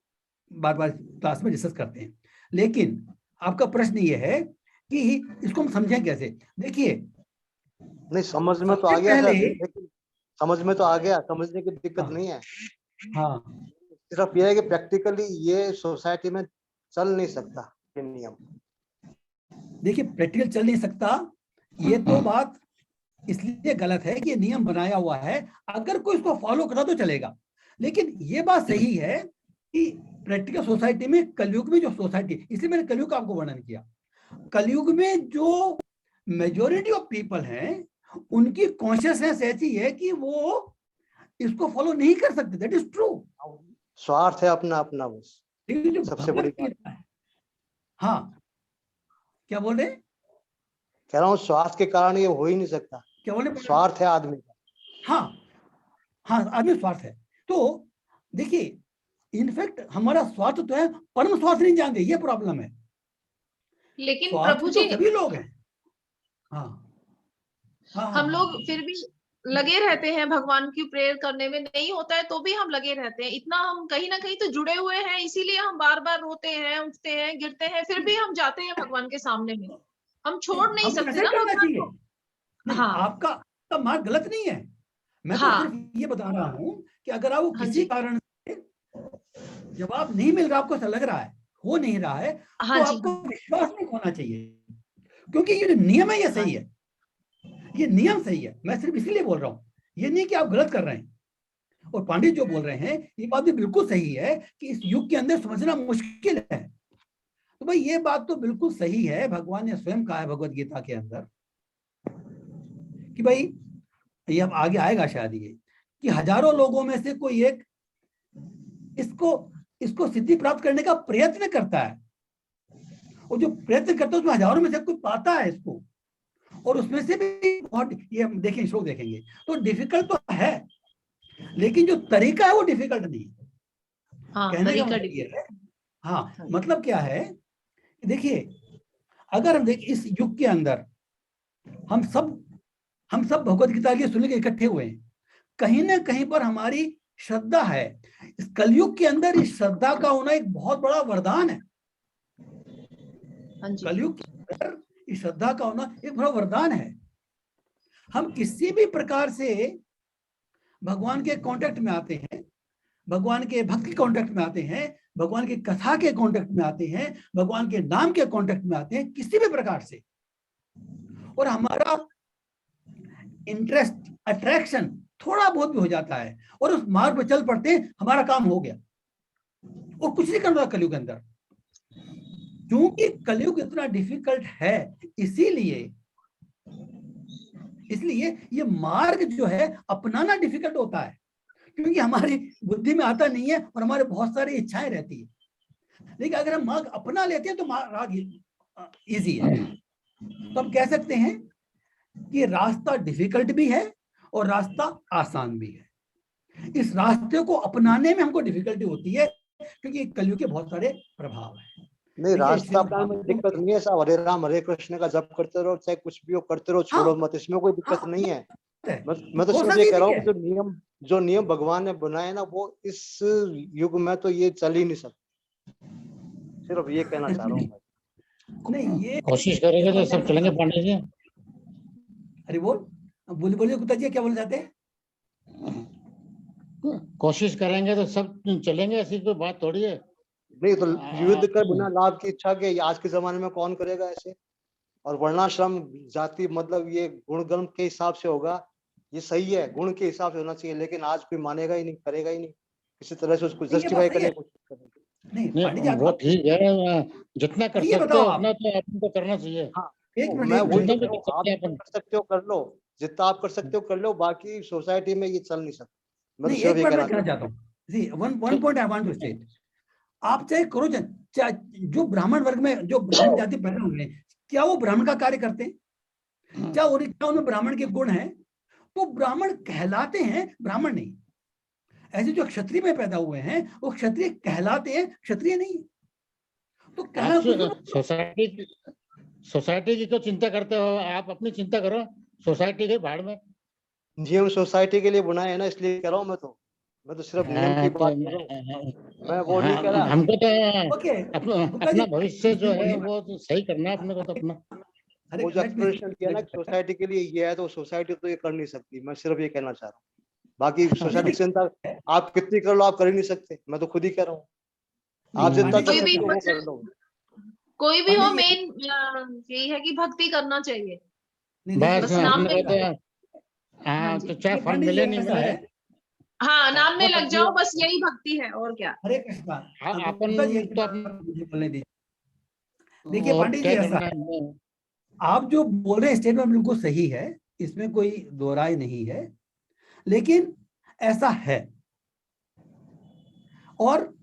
[SPEAKER 1] बार बार क्लास में डिस्कस करते हैं। लेकिन आपका प्रश्न ये है कि इसको हम समझें कैसे? देखिए,
[SPEAKER 3] नहीं समझ में तो आ गया सर, लेकिन समझ में तो आ गया, समझने की दिक्कत नहीं है।
[SPEAKER 1] हाँ,
[SPEAKER 3] सिर्फ ये है कि प्रैक्टिकली ये सोसाइटी में चल नहीं सकता ये नियम।
[SPEAKER 1] देखिए प्रैक्टिकल चल नहीं सकता, ये तो बात इसलिए गलत है कि ये नियम बनाया हुआ है, अगर कोई इसको फॉलो करा तो चलेगा। लेकिन ये बात सही है कि प्रैक्टिकल सोसाइटी में, कलयुग में जो सोसाइटी, इसलिए मैंने कलयुग का आपको वर्णन किया, कलयुग में जो मेजोरिटी ऑफ पीपल हैं उनकी कॉन्शियसनेस ऐसी है कि वो इसको फॉलो नहीं कर सकते। That is true.
[SPEAKER 3] स्वार्थ है अपना अपना, बस
[SPEAKER 1] जो
[SPEAKER 3] सबसे बड़ी बात।
[SPEAKER 1] है। हाँ, क्या बोल रहे हैं?
[SPEAKER 3] कह रहा हूँ स्वार्थ के कारण ये हो ही नहीं सकता।
[SPEAKER 1] क्या बोले?
[SPEAKER 3] स्वार्थ है आदमी का।
[SPEAKER 1] हाँ हाँ, आदमी स्वार्थ है। तो देखिए, इनफैक्ट हमारा स्वार्थ तो है, परम स्वार्थ नहीं जानते, ये प्रॉब्लम है।
[SPEAKER 2] लेकिन
[SPEAKER 1] स्वार्थ
[SPEAKER 2] प्रभु
[SPEAKER 1] तो
[SPEAKER 2] जी,
[SPEAKER 1] सभी लोग हैं। हाँ हाँ
[SPEAKER 2] हम लोग
[SPEAKER 1] हाँ,
[SPEAKER 2] फिर भी लगे रहते हैं भगवान की प्रेयर करने में, नहीं होता है तो भी हम लगे रहते हैं। इतना हम कहीं ना कहीं तो जुड़े हुए हैं, इसीलिए हम बार बार रोते हैं, उठते हैं, गिरते हैं, फिर भी हम जाते हैं भगवान के सामने में। हम छोड़ नहीं
[SPEAKER 1] हमको
[SPEAKER 2] सकते
[SPEAKER 1] ऐसा ही
[SPEAKER 2] ना
[SPEAKER 1] करना
[SPEAKER 2] भगवान
[SPEAKER 1] चाहिए।
[SPEAKER 2] को।
[SPEAKER 1] नहीं,
[SPEAKER 2] हाँ
[SPEAKER 1] आपका मार्ग गलत नहीं है। मैं तो
[SPEAKER 2] हाँ
[SPEAKER 1] सिर्फ ये बता रहा हूँ कि अगर आपको
[SPEAKER 2] हाँ
[SPEAKER 1] किसी
[SPEAKER 2] जी,
[SPEAKER 1] कारण से जवाब नहीं मिल रहा, आपको ऐसा लग रहा है, हो नहीं रहा है,
[SPEAKER 2] हाँ
[SPEAKER 1] तो
[SPEAKER 2] जी,
[SPEAKER 1] आपको विश्वास नहीं होना चाहिए, क्योंकि ये जो नियम है ये
[SPEAKER 2] हाँ
[SPEAKER 1] सही है। ये नियम सही है, मैं सिर्फ इसीलिए बोल रहा हूँ, ये नहीं कि आप गलत कर रहे हैं। और पंडित जो बोल रहे हैं ये बात भी बिल्कुल सही है कि इस युग के अंदर समझना मुश्किल है। तो भाई ये बात तो बिल्कुल सही है, भगवान ने स्वयं कहा है भगवत गीता के अंदर कि भाई, ये अब आगे आएगा शायद, ये कि हजारों लोगों में से कोई एक इसको इसको सिद्धि प्राप्त करने का प्रयत्न करता है, और जो प्रयत्न करता है उसमें हजारों में से कोई पाता है इसको, और उसमें से भी बहुत, ये हम देखेंगे, श्लोक देखेंगे तो डिफिकल्ट तो है, लेकिन जो तरीका है वो डिफिकल्ट नहीं है।
[SPEAKER 2] हाँ,
[SPEAKER 1] कहने का
[SPEAKER 2] तरीका
[SPEAKER 1] मतलब ये है, हाँ
[SPEAKER 2] हाँ।
[SPEAKER 1] मतलब क्या है, देखिए अगर हम देख इस युग के अंदर हम सब भगवत गीता के सुनने के इकट्ठे हुए हैं, कहीं ना कहीं पर हमारी श्रद्धा है। इस कलयुग के अंदर इस श्रद्धा का होना एक बहुत बड़ा वरदान है।
[SPEAKER 2] हाँ जी,
[SPEAKER 1] कलयुग के अंदर इस श्रद्धा का होना एक बड़ा वरदान है। हम किसी भी प्रकार से भगवान के कांटेक्ट में आते हैं, भगवान के भक्त के कांटेक्ट में आते हैं, भगवान की कथा के कांटेक्ट में आते हैं, भगवान के नाम के कांटेक्ट में आते हैं, किसी भी प्रकार से, और हमारा इंटरेस्ट, अट्रैक्शन थोड़ा बहुत भी हो जाता है और उस मार्ग पर चल पड़ते हैं, हमारा काम हो गया, और कुछ नहीं करना कलयुग के अंदर। क्योंकि कलयुग इतना डिफिकल्ट है, इसलिए ये मार्ग जो है अपनाना डिफिकल्ट होता है, क्योंकि हमारी बुद्धि में आता नहीं है और हमारे बहुत सारी इच्छाएं रहती है। लेकिन अगर हम मार्ग अपना लेते हैं तो मार्ग इजी है। तो हम कह सकते हैं कि रास्ता डिफिकल्ट भी है और रास्ता आसान भी है। इस रास्ते को अपनाने में हमको डिफिकल्टी होती है, क्योंकि कलयुग के बहुत सारे प्रभाव हैं।
[SPEAKER 3] नहीं, रास्ता अपनाने में दिक्कत नहीं है साहब। हरे राम हरे कृष्ण का जप करते रहो, चाहे कुछ भी हो करते रहो, छोड़ो मत, इसमें कोई दिक्कत नहीं है। मैं तो सिर्फ ये कह रहा हूँ कि जो नियम भगवान ने बनाए ना, वो इस युग में तो ये चल ही नहीं सकता। सिर्फ ये कहना चाह रहा हूँ।
[SPEAKER 1] नहीं, ये
[SPEAKER 4] कोशिश करेंगे तो सब चलेंगे पंडित जी।
[SPEAKER 1] अरे बोलिए गुप्ता जी, क्या बोलना चाहते हैं?
[SPEAKER 4] कोशिश करेंगे तो सब चलेंगे, ऐसी कोई बात थोड़ी है।
[SPEAKER 3] नहीं तो युद्ध कर बिना लाभ की इच्छा के आज के जमाने में कौन करेगा ऐसे? और वर्णाश्रम जाति मतलब ये गुण कर्म के हिसाब से होगा, ये सही है, गुण के हिसाब से होना चाहिए, लेकिन आज कोई मानेगा ही नहीं, करेगा ही नहीं, किसी तरह से उसको जस्टिफाई करने की कोशिश करेंगे।
[SPEAKER 4] नहीं वो ठीक है, जितना कर सकते हो उतना तो आपको करना चाहिए।
[SPEAKER 3] मैं वही तो कह रहा हूं, आप कर सकते हो कर लो, जितना आप कर सकते हो कर लो, बाकी सोसाइटी में ये चल नहीं सकता। मैं तो सिर्फ ये कहना चाहता हूँ।
[SPEAKER 1] See, one point I want to state, आप चाहे करो, चाहे जो ब्राह्मण वर्ग में, जो ब्राह्मण जाति पैदा हुए हैं, क्या वो ब्राह्मण का कार्य करते हैं? क्या उनमें ब्राह्मण के गुण हैं? तो ब्राह्मण कहलाते हैं, ब्राह्मण नहीं। ऐसे जो क्षत्रिय में पैदा हुए हैं वो क्षत्रिय कहलाते हैं, क्षत्रिय नहीं। तो
[SPEAKER 4] सोसाइटी की तो चिंता करते हो, आप अपनी चिंता करो, सोसाइटी के भाड़ में।
[SPEAKER 3] नियम सोसाइटी के लिए बनाए है ना, इसलिए कह रहा हूँ। मैं तो सिर्फ नियम की बात कर रहा हूँ, मैं वो नहीं कह रहा।
[SPEAKER 4] हमको तो अपना भविष्य जो है वो तो सही करना है अपने को। तो अपना
[SPEAKER 3] वो जो एक्सप्लेनेशन किया ना सोसाइटी के लिए ये है, तो सोसाइटी तो ये कर नहीं सकती। मैं सिर्फ ये कहना चाह रहा हूँ, बाकी सोसाइटी की चिंता आप कितनी कर लो, आप कर ही नहीं सकते। मैं तो खुद ही कह रहा हूँ, आप जितना कर सकते हो वो कर लो।
[SPEAKER 2] कोई भी हो,
[SPEAKER 1] पंडित जी,
[SPEAKER 2] मेन यही है कि भक्ति करना चाहिए।
[SPEAKER 1] नहीं
[SPEAKER 4] बस
[SPEAKER 2] बस
[SPEAKER 1] देखिए,
[SPEAKER 2] नाम
[SPEAKER 4] अपने
[SPEAKER 2] में,
[SPEAKER 4] को तो
[SPEAKER 2] हाँ
[SPEAKER 4] हाँ,
[SPEAKER 2] जी,
[SPEAKER 4] तो चाहे
[SPEAKER 1] ये
[SPEAKER 4] फल
[SPEAKER 1] पंडित जी
[SPEAKER 4] मिले नहीं
[SPEAKER 1] ऐसा
[SPEAKER 4] मिले,
[SPEAKER 1] है।
[SPEAKER 2] हाँ नाम में
[SPEAKER 1] आप
[SPEAKER 2] लग
[SPEAKER 1] अपने,
[SPEAKER 2] जाओ, बस यही भक्ति है और क्या।
[SPEAKER 1] हरे कृष्णा। गुप्ता जी,
[SPEAKER 4] अपन
[SPEAKER 1] एक
[SPEAKER 4] तो
[SPEAKER 1] बार मुझे बोलने दीजिए। देखिए
[SPEAKER 4] और
[SPEAKER 1] पंडित जी
[SPEAKER 4] क्या
[SPEAKER 1] ऐसा
[SPEAKER 4] करना
[SPEAKER 1] है,
[SPEAKER 4] है।
[SPEAKER 1] आप जो बोल रहे हैं स्टेटमेंट बिल्कुल सही है, इसमें कोई दो राय नहीं है, लेकिन ऐसा है। और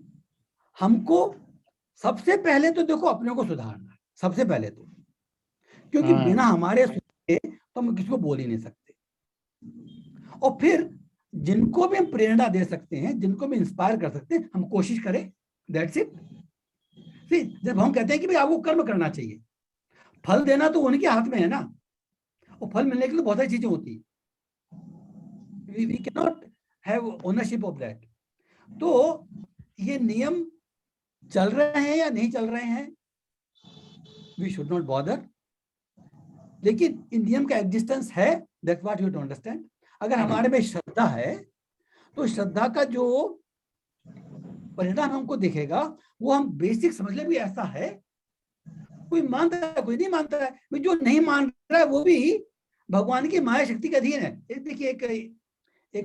[SPEAKER 1] हमको सबसे पहले तो देखो अपने को सुधारना है, सबसे पहले तो, क्योंकि
[SPEAKER 4] हाँ,
[SPEAKER 1] बिना हमारे सुधरे तो हम किसी को बोल ही नहीं सकते। और फिर जिनको भी हम प्रेरणा दे सकते हैं, जिनको भी इंस्पायर कर सकते हैं, हम कोशिश करें। That's it. फिर जब हम कहते हैं कि भाई आपको कर्म करना चाहिए, फल देना तो उनके हाथ में है ना, और फल मिलने के लिए बहुत सारी चीजें होती है। We can not have ownership of that. तो ये नियम चल रहे हैं या नहीं चल रहे हैं, वी शुड नॉट बॉदर, लेकिन इन नियम का एग्जिस्टेंस है, that's what you to understand. अगर हमारे में श्रद्धा है तो श्रद्धा का जो परिणाम हमको दिखेगा वो हम बेसिक समझ लें भी ऐसा है। कोई मानता है, कोई नहीं मानता है, जो नहीं मान रहा है वो भी भगवान की माया शक्ति के अधीन है। देखिए एक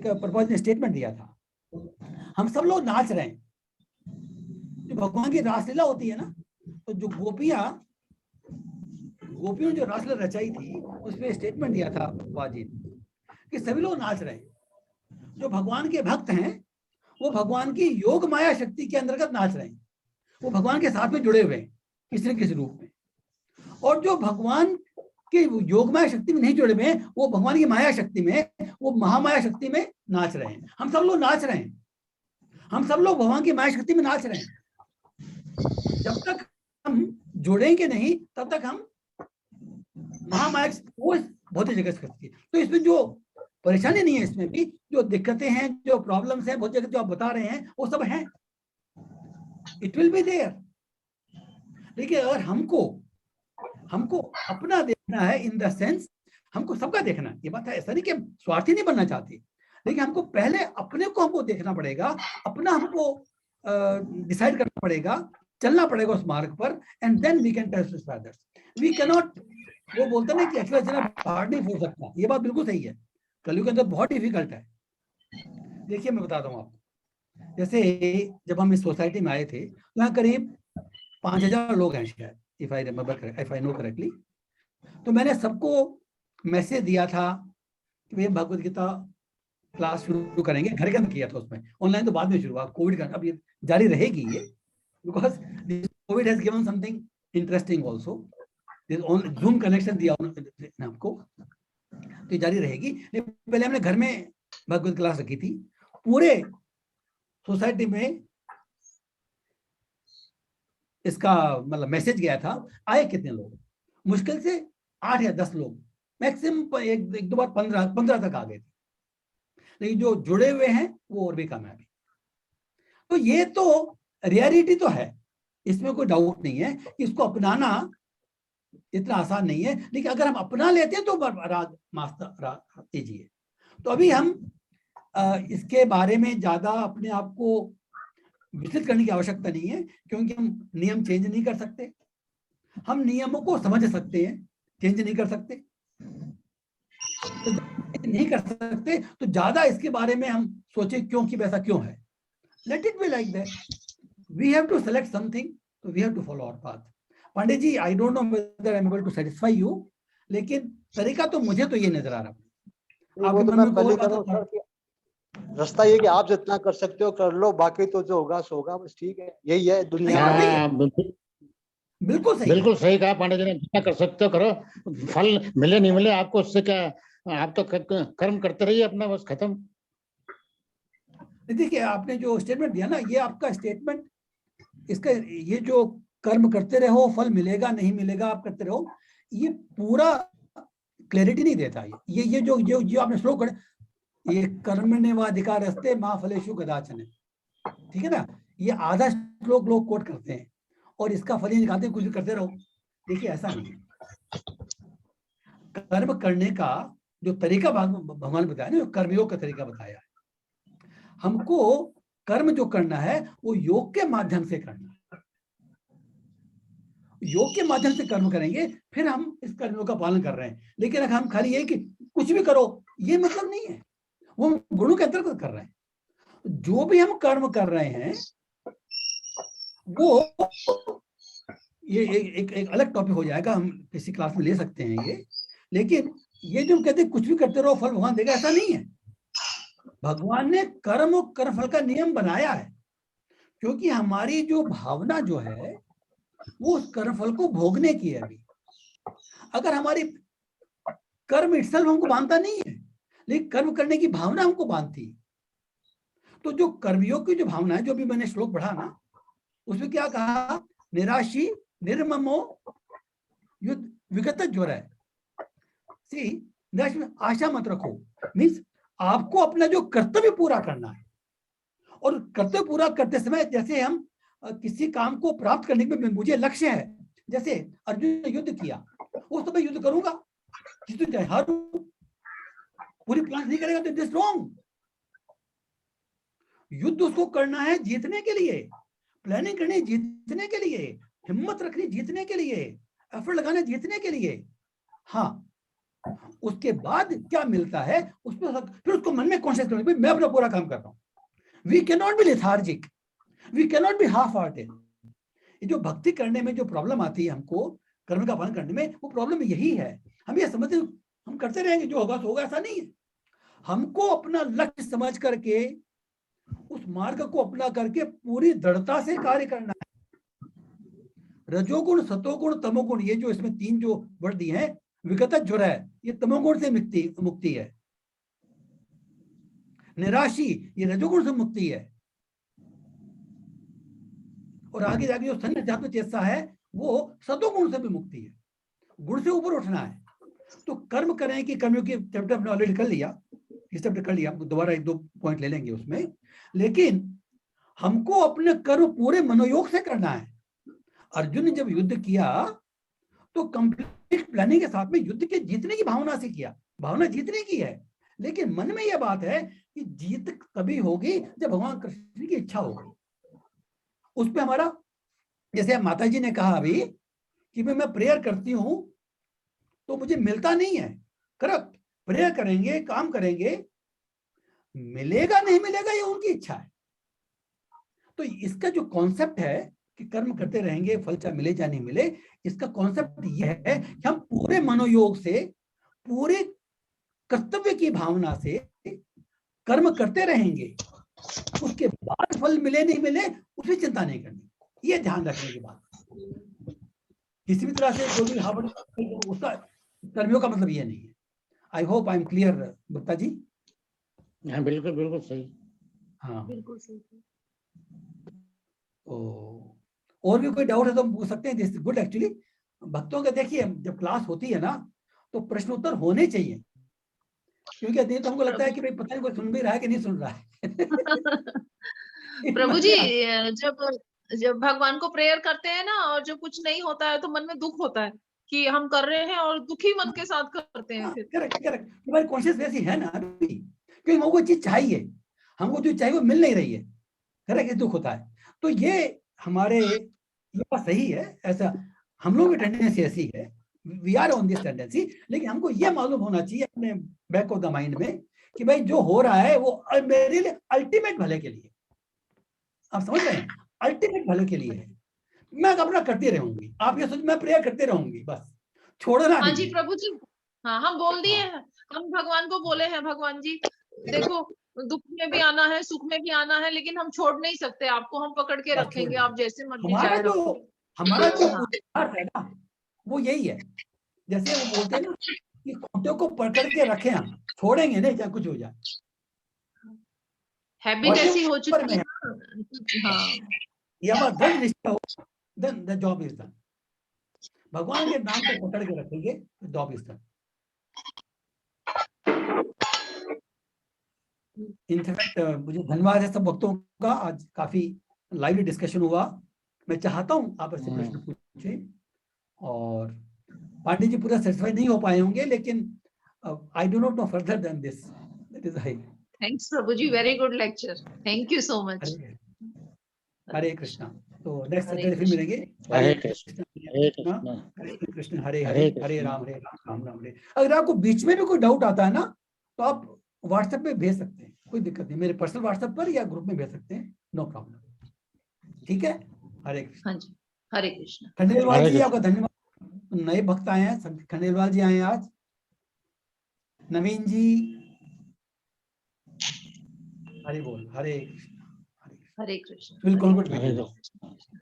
[SPEAKER 1] प्रभुपाद ने स्टेटमेंट दिया था, हम सब लोग नाच रहे हैं। जो भगवान की रासलीला होती है ना, तो जो गोपियों ने जो रासलीला रचाई थी, उसमें स्टेटमेंट दिया था बाजी कि सभी लोग नाच रहे हैं। जो भगवान के भक्त हैं वो भगवान की योग माया शक्ति के अंतर्गत नाच रहे हैं, वो भगवान के साथ में जुड़े हुए हैं किसी न किसी रूप में। और जो भगवान के योग माया शक्ति में नहीं जुड़े हुए हैं, वो भगवान की माया शक्ति में, वो महामाया शक्ति में नाच रहे हैं। हम सब लोग नाच रहे हैं, हम सब लोग भगवान की माया शक्ति में नाच रहे हैं। जब तक हम जुड़ेंगे नहीं तब तक हम महामाया वो भौतिक जगत शक्ति। तो इसमें जो परेशानी नहीं है, इसमें भी जो दिक्कतें हैं, जो प्रॉब्लम्स हैं, बहुत जगह जो आप बता रहे हैं वो सब हैं, इट विल बी देयर। देखिए अगर हमको अपना देखना है, इन द सेंस हमको सबका देखना है, ये बात है, ऐसा नहीं कि हम स्वार्थी नहीं बनना चाहते, लेकिन हमको पहले अपने को हमको देखना पड़ेगा, अपना हमको डिसाइड करना पड़ेगा, चलना पड़ेगा उस मार्ग पर, and then we can touch with others. We can not, वो बोलते हैं ना कि अकेला चलना पहाड़ नहीं फोड़ सकता, ये बात बिल्कुल सही है, कलयुग के अंदर बहुत डिफिकल्ट है। देखिए मैं बताता हूँ आपको, जैसे जब हम इस सोसाइटी में आए थे, तो यहाँ करीब 5000 लोग हैं शायद, इफ आई नो करेक्टली। तो मैंने सबको मैसेज दिया था कि भैया भगवत गीता क्लास शुरू करेंगे, घर के अंदर किया था, उसमें ऑनलाइन तो बाद में शुरू हुआ, कोविड का अब ये जारी रहेगी ये, because Covid has given something interesting also. Zoom connection दिया उन्होंने आपको, तो ये जारी रहेगी। पहले हमने घर में भगवत क्लास रखी थी, पूरे सोसाइटी में इसका मतलब मैसेज गया था। आए कितने लोग, मुश्किल से 8 या 10 लोग, मैक्सिमम एक दो बार 15 तक आ गए थे, लेकिन जो जुड़े हुए हैं वो और भी कम है। तो ये तो रियलिटी तो है, इसमें कोई डाउट नहीं है कि इसको अपनाना इतना आसान नहीं है, लेकिन अगर हम अपना लेते हैं तो राज मास्टर तेजी है। तो अभी हम इसके बारे में ज्यादा अपने आप को विस्तृत करने की आवश्यकता नहीं है, क्योंकि हम नियम चेंज नहीं कर सकते। हम नियमों को समझ सकते हैं, चेंज नहीं कर सकते। तो नहीं कर सकते तो ज्यादा इसके बारे में हम सोचे क्यों कि वैसा क्यों है। Let it be like that, we have to select something, तो we have to follow our path. Pandit ji, I don't know whether I am able to satisfy you, लेकिन तरीका तो मुझे तो ये नजर आ रहा है।
[SPEAKER 3] वो तो मैं पहले कर रहा हूँ सर कि रास्ता ये कि आप जितना कर सकते हो कर लो, बाकी तो जो होगा सो होगा, बस ठीक है, यही है दुनिया में।
[SPEAKER 1] बिल्कुल सही,
[SPEAKER 4] बिल्कुल सही कहा पांडे जी ने, जितना कर सकते हो करो, फल मिले नहीं मिले आपको उससे क्या, आप तो कर्म करते रहिए अपना, बस खत्म।
[SPEAKER 1] देखिए आपने जो स्टेटमेंट दिया ना, ये आपका स्टेटमेंट, इसका ये जो कर्म करते रहो फल मिलेगा नहीं मिलेगा आप करते रहो, ये पूरा क्लैरिटी नहीं देता। ये जो आपने श्लोक कर, ये कर्मण्येवाधिकारस्ते मा फलेषु कदाचन, ठीक है ना, ये आधा श्लोक लोग कोट करते हैं और इसका फल ही निकालते हैं, कुछ भी करते रहो। देखिए ऐसा नहीं है, कर्म करने का जो तरीका भगवान बताया ना, कर्मयोग का तरीका बताया है। हमको कर्म जो करना है वो योग के माध्यम से करना है। योग के माध्यम से कर्म करेंगे, फिर हम इस कर्मों का पालन कर रहे हैं। लेकिन अगर हम खाली ये कि कुछ भी करो, ये मतलब नहीं है, वो हम गुणों के अंतर्गत कर रहे हैं। जो भी हम कर्म कर रहे हैं वो ये एक अलग टॉपिक हो जाएगा, हम किसी क्लास में ले सकते हैं ये। लेकिन ये जो हम कहते हैं कुछ भी करते रहो फल भगवान देगा, ऐसा नहीं है। भगवान ने कर्म और कर्मफल का नियम बनाया है, क्योंकि हमारी जो भावना जो है वो उस कर्मफल को भोगने की है। अभी अगर हमारी कर्म इटसेल्फ हमको बांधता नहीं है, लेकिन कर्म करने की भावना हमको बांधती है। तो जो कर्मयोग की जो भावना है, जो भी मैंने श्लोक पढ़ा ना, उसमें क्या कहा, निराशी निर्ममो युद्ध विगत ज्वर है। सी निराश में आशा मत रखो, मीन्स आपको अपना जो कर्तव्य पूरा करना है। और कर्तव्य पूरा करते समय जैसे हम किसी काम को प्राप्त करने में मुझे लक्ष्य है, जैसे अर्जुन ने युद्ध किया, उस समय युद्ध करूंगा, पूरी प्लान नहीं करेगा तो दिस रॉन्ग। युद्ध उसको करना है जीतने के लिए, प्लानिंग करनी जीतने के लिए, हिम्मत रखनी जीतने के लिए, एफर्ट लगाना जीतने के लिए। हाँ, उसके बाद क्या मिलता है उस पर फिर उसको मन में कॉन्शियस करना, मैं अपना पूरा काम कर रहा हूं। We can not be lethargic, we can not be half hearted. ये जो भक्ति करने में जो प्रॉब्लम आती है हमको, कर्म का पालन करने में, वो प्रॉब्लम यही है। हम ये समझते हम करते रहेंगे, जो होगा तो होगा, ऐसा नहीं है। हमको अपना लक्ष्य समझ करके उस मार्ग को अपना करके पूरी दृढ़ता से कार्य करना है। रजोगुण, सतोगुण, तमोगुण, ये जो इसमें तीन जो वर्ड दिए हैं, विगत ज्वर है, ये तमोगुण से मुक्ति है। निराशी, ये रजोगुण से मुक्ति है। और आगे जाके जो संन्यासात्मक चेष्टा है वो सतोगुण से भी मुक्ति है, गुण से ऊपर उठना है। तो कर्म करें कि कर्मों की चैप्टर हमने ऑलरेडी कर लिया, इस चैप्टर कर लिया, दोबारा एक दो पॉइंट ले लेंगे उसमें। लेकिन हमको अपने कर्म पूरे मनोयोग से करना है। अर्जुन ने जब युद्ध किया तो कंप्लीट प्लानिंग के साथ में युद्ध के जीतने की भावना से किया, भावना जीतने की है। लेकिन मन में यह बात है कि जीत तभी होगी जब भगवान कृष्ण की इच्छा होगी। उस पे हमारा, जैसे माता जी ने कहा अभी कि मैं प्रेयर करती हूं तो मुझे मिलता नहीं है, करेक्ट, प्रेयर करेंगे, काम करेंगे, मिलेगा नहीं मिलेगा ये उनकी इच्छा है। तो इसका जो कॉन्सेप्ट है कि कर्म करते रहेंगे, फल चाहे मिले चाहे नहीं मिले, इसका कॉन्सेप्ट यह है कि हम पूरे मनोयोग से, पूरे कर्तव्य की भावना से कर्म करते रहेंगे। उसके बाद फल मिले नहीं मिले उसकी चिंता नहीं करनी, ये ध्यान रखने की बात। किसी भी तरह से जो भी उसका कर्मियों का मतलब ये नहीं है। I hope I am clear Gupta ji.
[SPEAKER 4] हाँ बिल्कुल बिल्कुल सही।
[SPEAKER 1] हाँ
[SPEAKER 2] बिल्कुल सही।
[SPEAKER 1] और भी कोई डाउट है तो हम पूछ सकते हैं। This good actually. भक्तों का देखिए, जब क्लास होती है ना तो प्रश्न उत्तर होने चाहिए, क्योंकि नहीं तो हमको लगता है कि भाई पता नहीं कोई सुन भी रहा है कि नहीं सुन रहा है।
[SPEAKER 2] प्रभु जी, जब भगवान को प्रेयर करते हैं ना और जब कुछ नहीं होता है तो मन में दुख होता है कि हम कर रहे हैं और दुखी मन के साथ करते हैं। फिर
[SPEAKER 1] करेक्ट करेक्ट, हमारी कोशिश वैसी है ना अभी, क्योंकि हमको कोई चीज चाहिए, हमको जो चाहिए वो मिल नहीं रही है, करेक्ट, दुख होता है। तो ये हमारे ये बात सही है, ऐसा हम लोग की टेंडेंसी ऐसी है, we are on this tendency. लेकिन हमको ये मालूम होना चाहिए अपने बैक ऑफ द माइंड में कि भाई जो हो रहा है वो मेरे लिए अल्टीमेट भले के लिए, आप समझ रहे हैं, अल्टीमेट भले के लिए है। मैं अपना करती रहूंगी, आप ये सोच मैं प्रेयर करते रहूंगी, बस छोड़ना।
[SPEAKER 2] हाँ जी प्रभु जी, हाँ हम बोल दिए हैं, हम भगवान को बोले हैं, भगवान जी देखो दुख में भी आना है, सुख में भी आना है, लेकिन हम छोड़ नहीं सकते आपको, हम पकड़ के रखेंगे, आप जैसे मर्जी चाहे रखो।
[SPEAKER 1] हमारा जो है ना वो यही है, जैसे वो बोलते हैं ना कि खूंटे को पकड़ के रखे, हम छोड़ेंगे नहीं चाहे कुछ हो जाए।
[SPEAKER 2] हैबिट ऐसी हो चुकी है। हाँ,
[SPEAKER 1] ये हमारा दृढ़ निश्चय हो, then the job is done। भगवान के नाम को पकड़ के रखेंगे तो जॉब इज डन। इनफैक्ट मुझे धन्यवाद है सब भक्तों का, आज काफी लाइवली डिस्कशन हुआ। मैं चाहता हूं आप ऐसे प्रश्न पूछें, और पांडे जी पूरा सेटिस्फाई नहीं हो पाए होंगे, लेकिन I do not know further than this, that is high.
[SPEAKER 2] Thanks Prabhu ji, very good lecture, thank you so much.
[SPEAKER 1] Hare Krishna. तो नेक्स्ट सैटरडे फिर मिलेंगे।
[SPEAKER 4] हरे कृष्ण। हरे
[SPEAKER 1] ना
[SPEAKER 4] कृष्ण
[SPEAKER 1] कृष्ण कृष्ण हरे
[SPEAKER 4] हरे
[SPEAKER 1] हरे,
[SPEAKER 4] कृष्ण।
[SPEAKER 1] हरे राम राम राम हरे। अगर आपको बीच में भी कोई डाउट आता है ना, तो आप व्हाट्सएप पे भेज सकते हैं, कोई दिक्कत नहीं, मेरे पर्सनल व्हाट्सएप पर या ग्रुप में भेज सकते हैं, नो प्रॉब्लम। ठीक है, हरे कृष्ण।
[SPEAKER 2] हाँ जी, हरे कृष्ण।
[SPEAKER 1] खंडेलवाल
[SPEAKER 4] हरे
[SPEAKER 1] जी
[SPEAKER 4] कृष्ण।
[SPEAKER 1] आपका धन्यवाद, नए भक्त आए हैं, खंडेलवाल जी आए हैं आज, नवीन जी, हरे बोल, Hare Krishna,
[SPEAKER 2] Hare Krishna,
[SPEAKER 1] will
[SPEAKER 2] Hare
[SPEAKER 1] convert
[SPEAKER 2] Krishna.
[SPEAKER 1] With
[SPEAKER 4] Hare
[SPEAKER 1] you.
[SPEAKER 4] Krishna.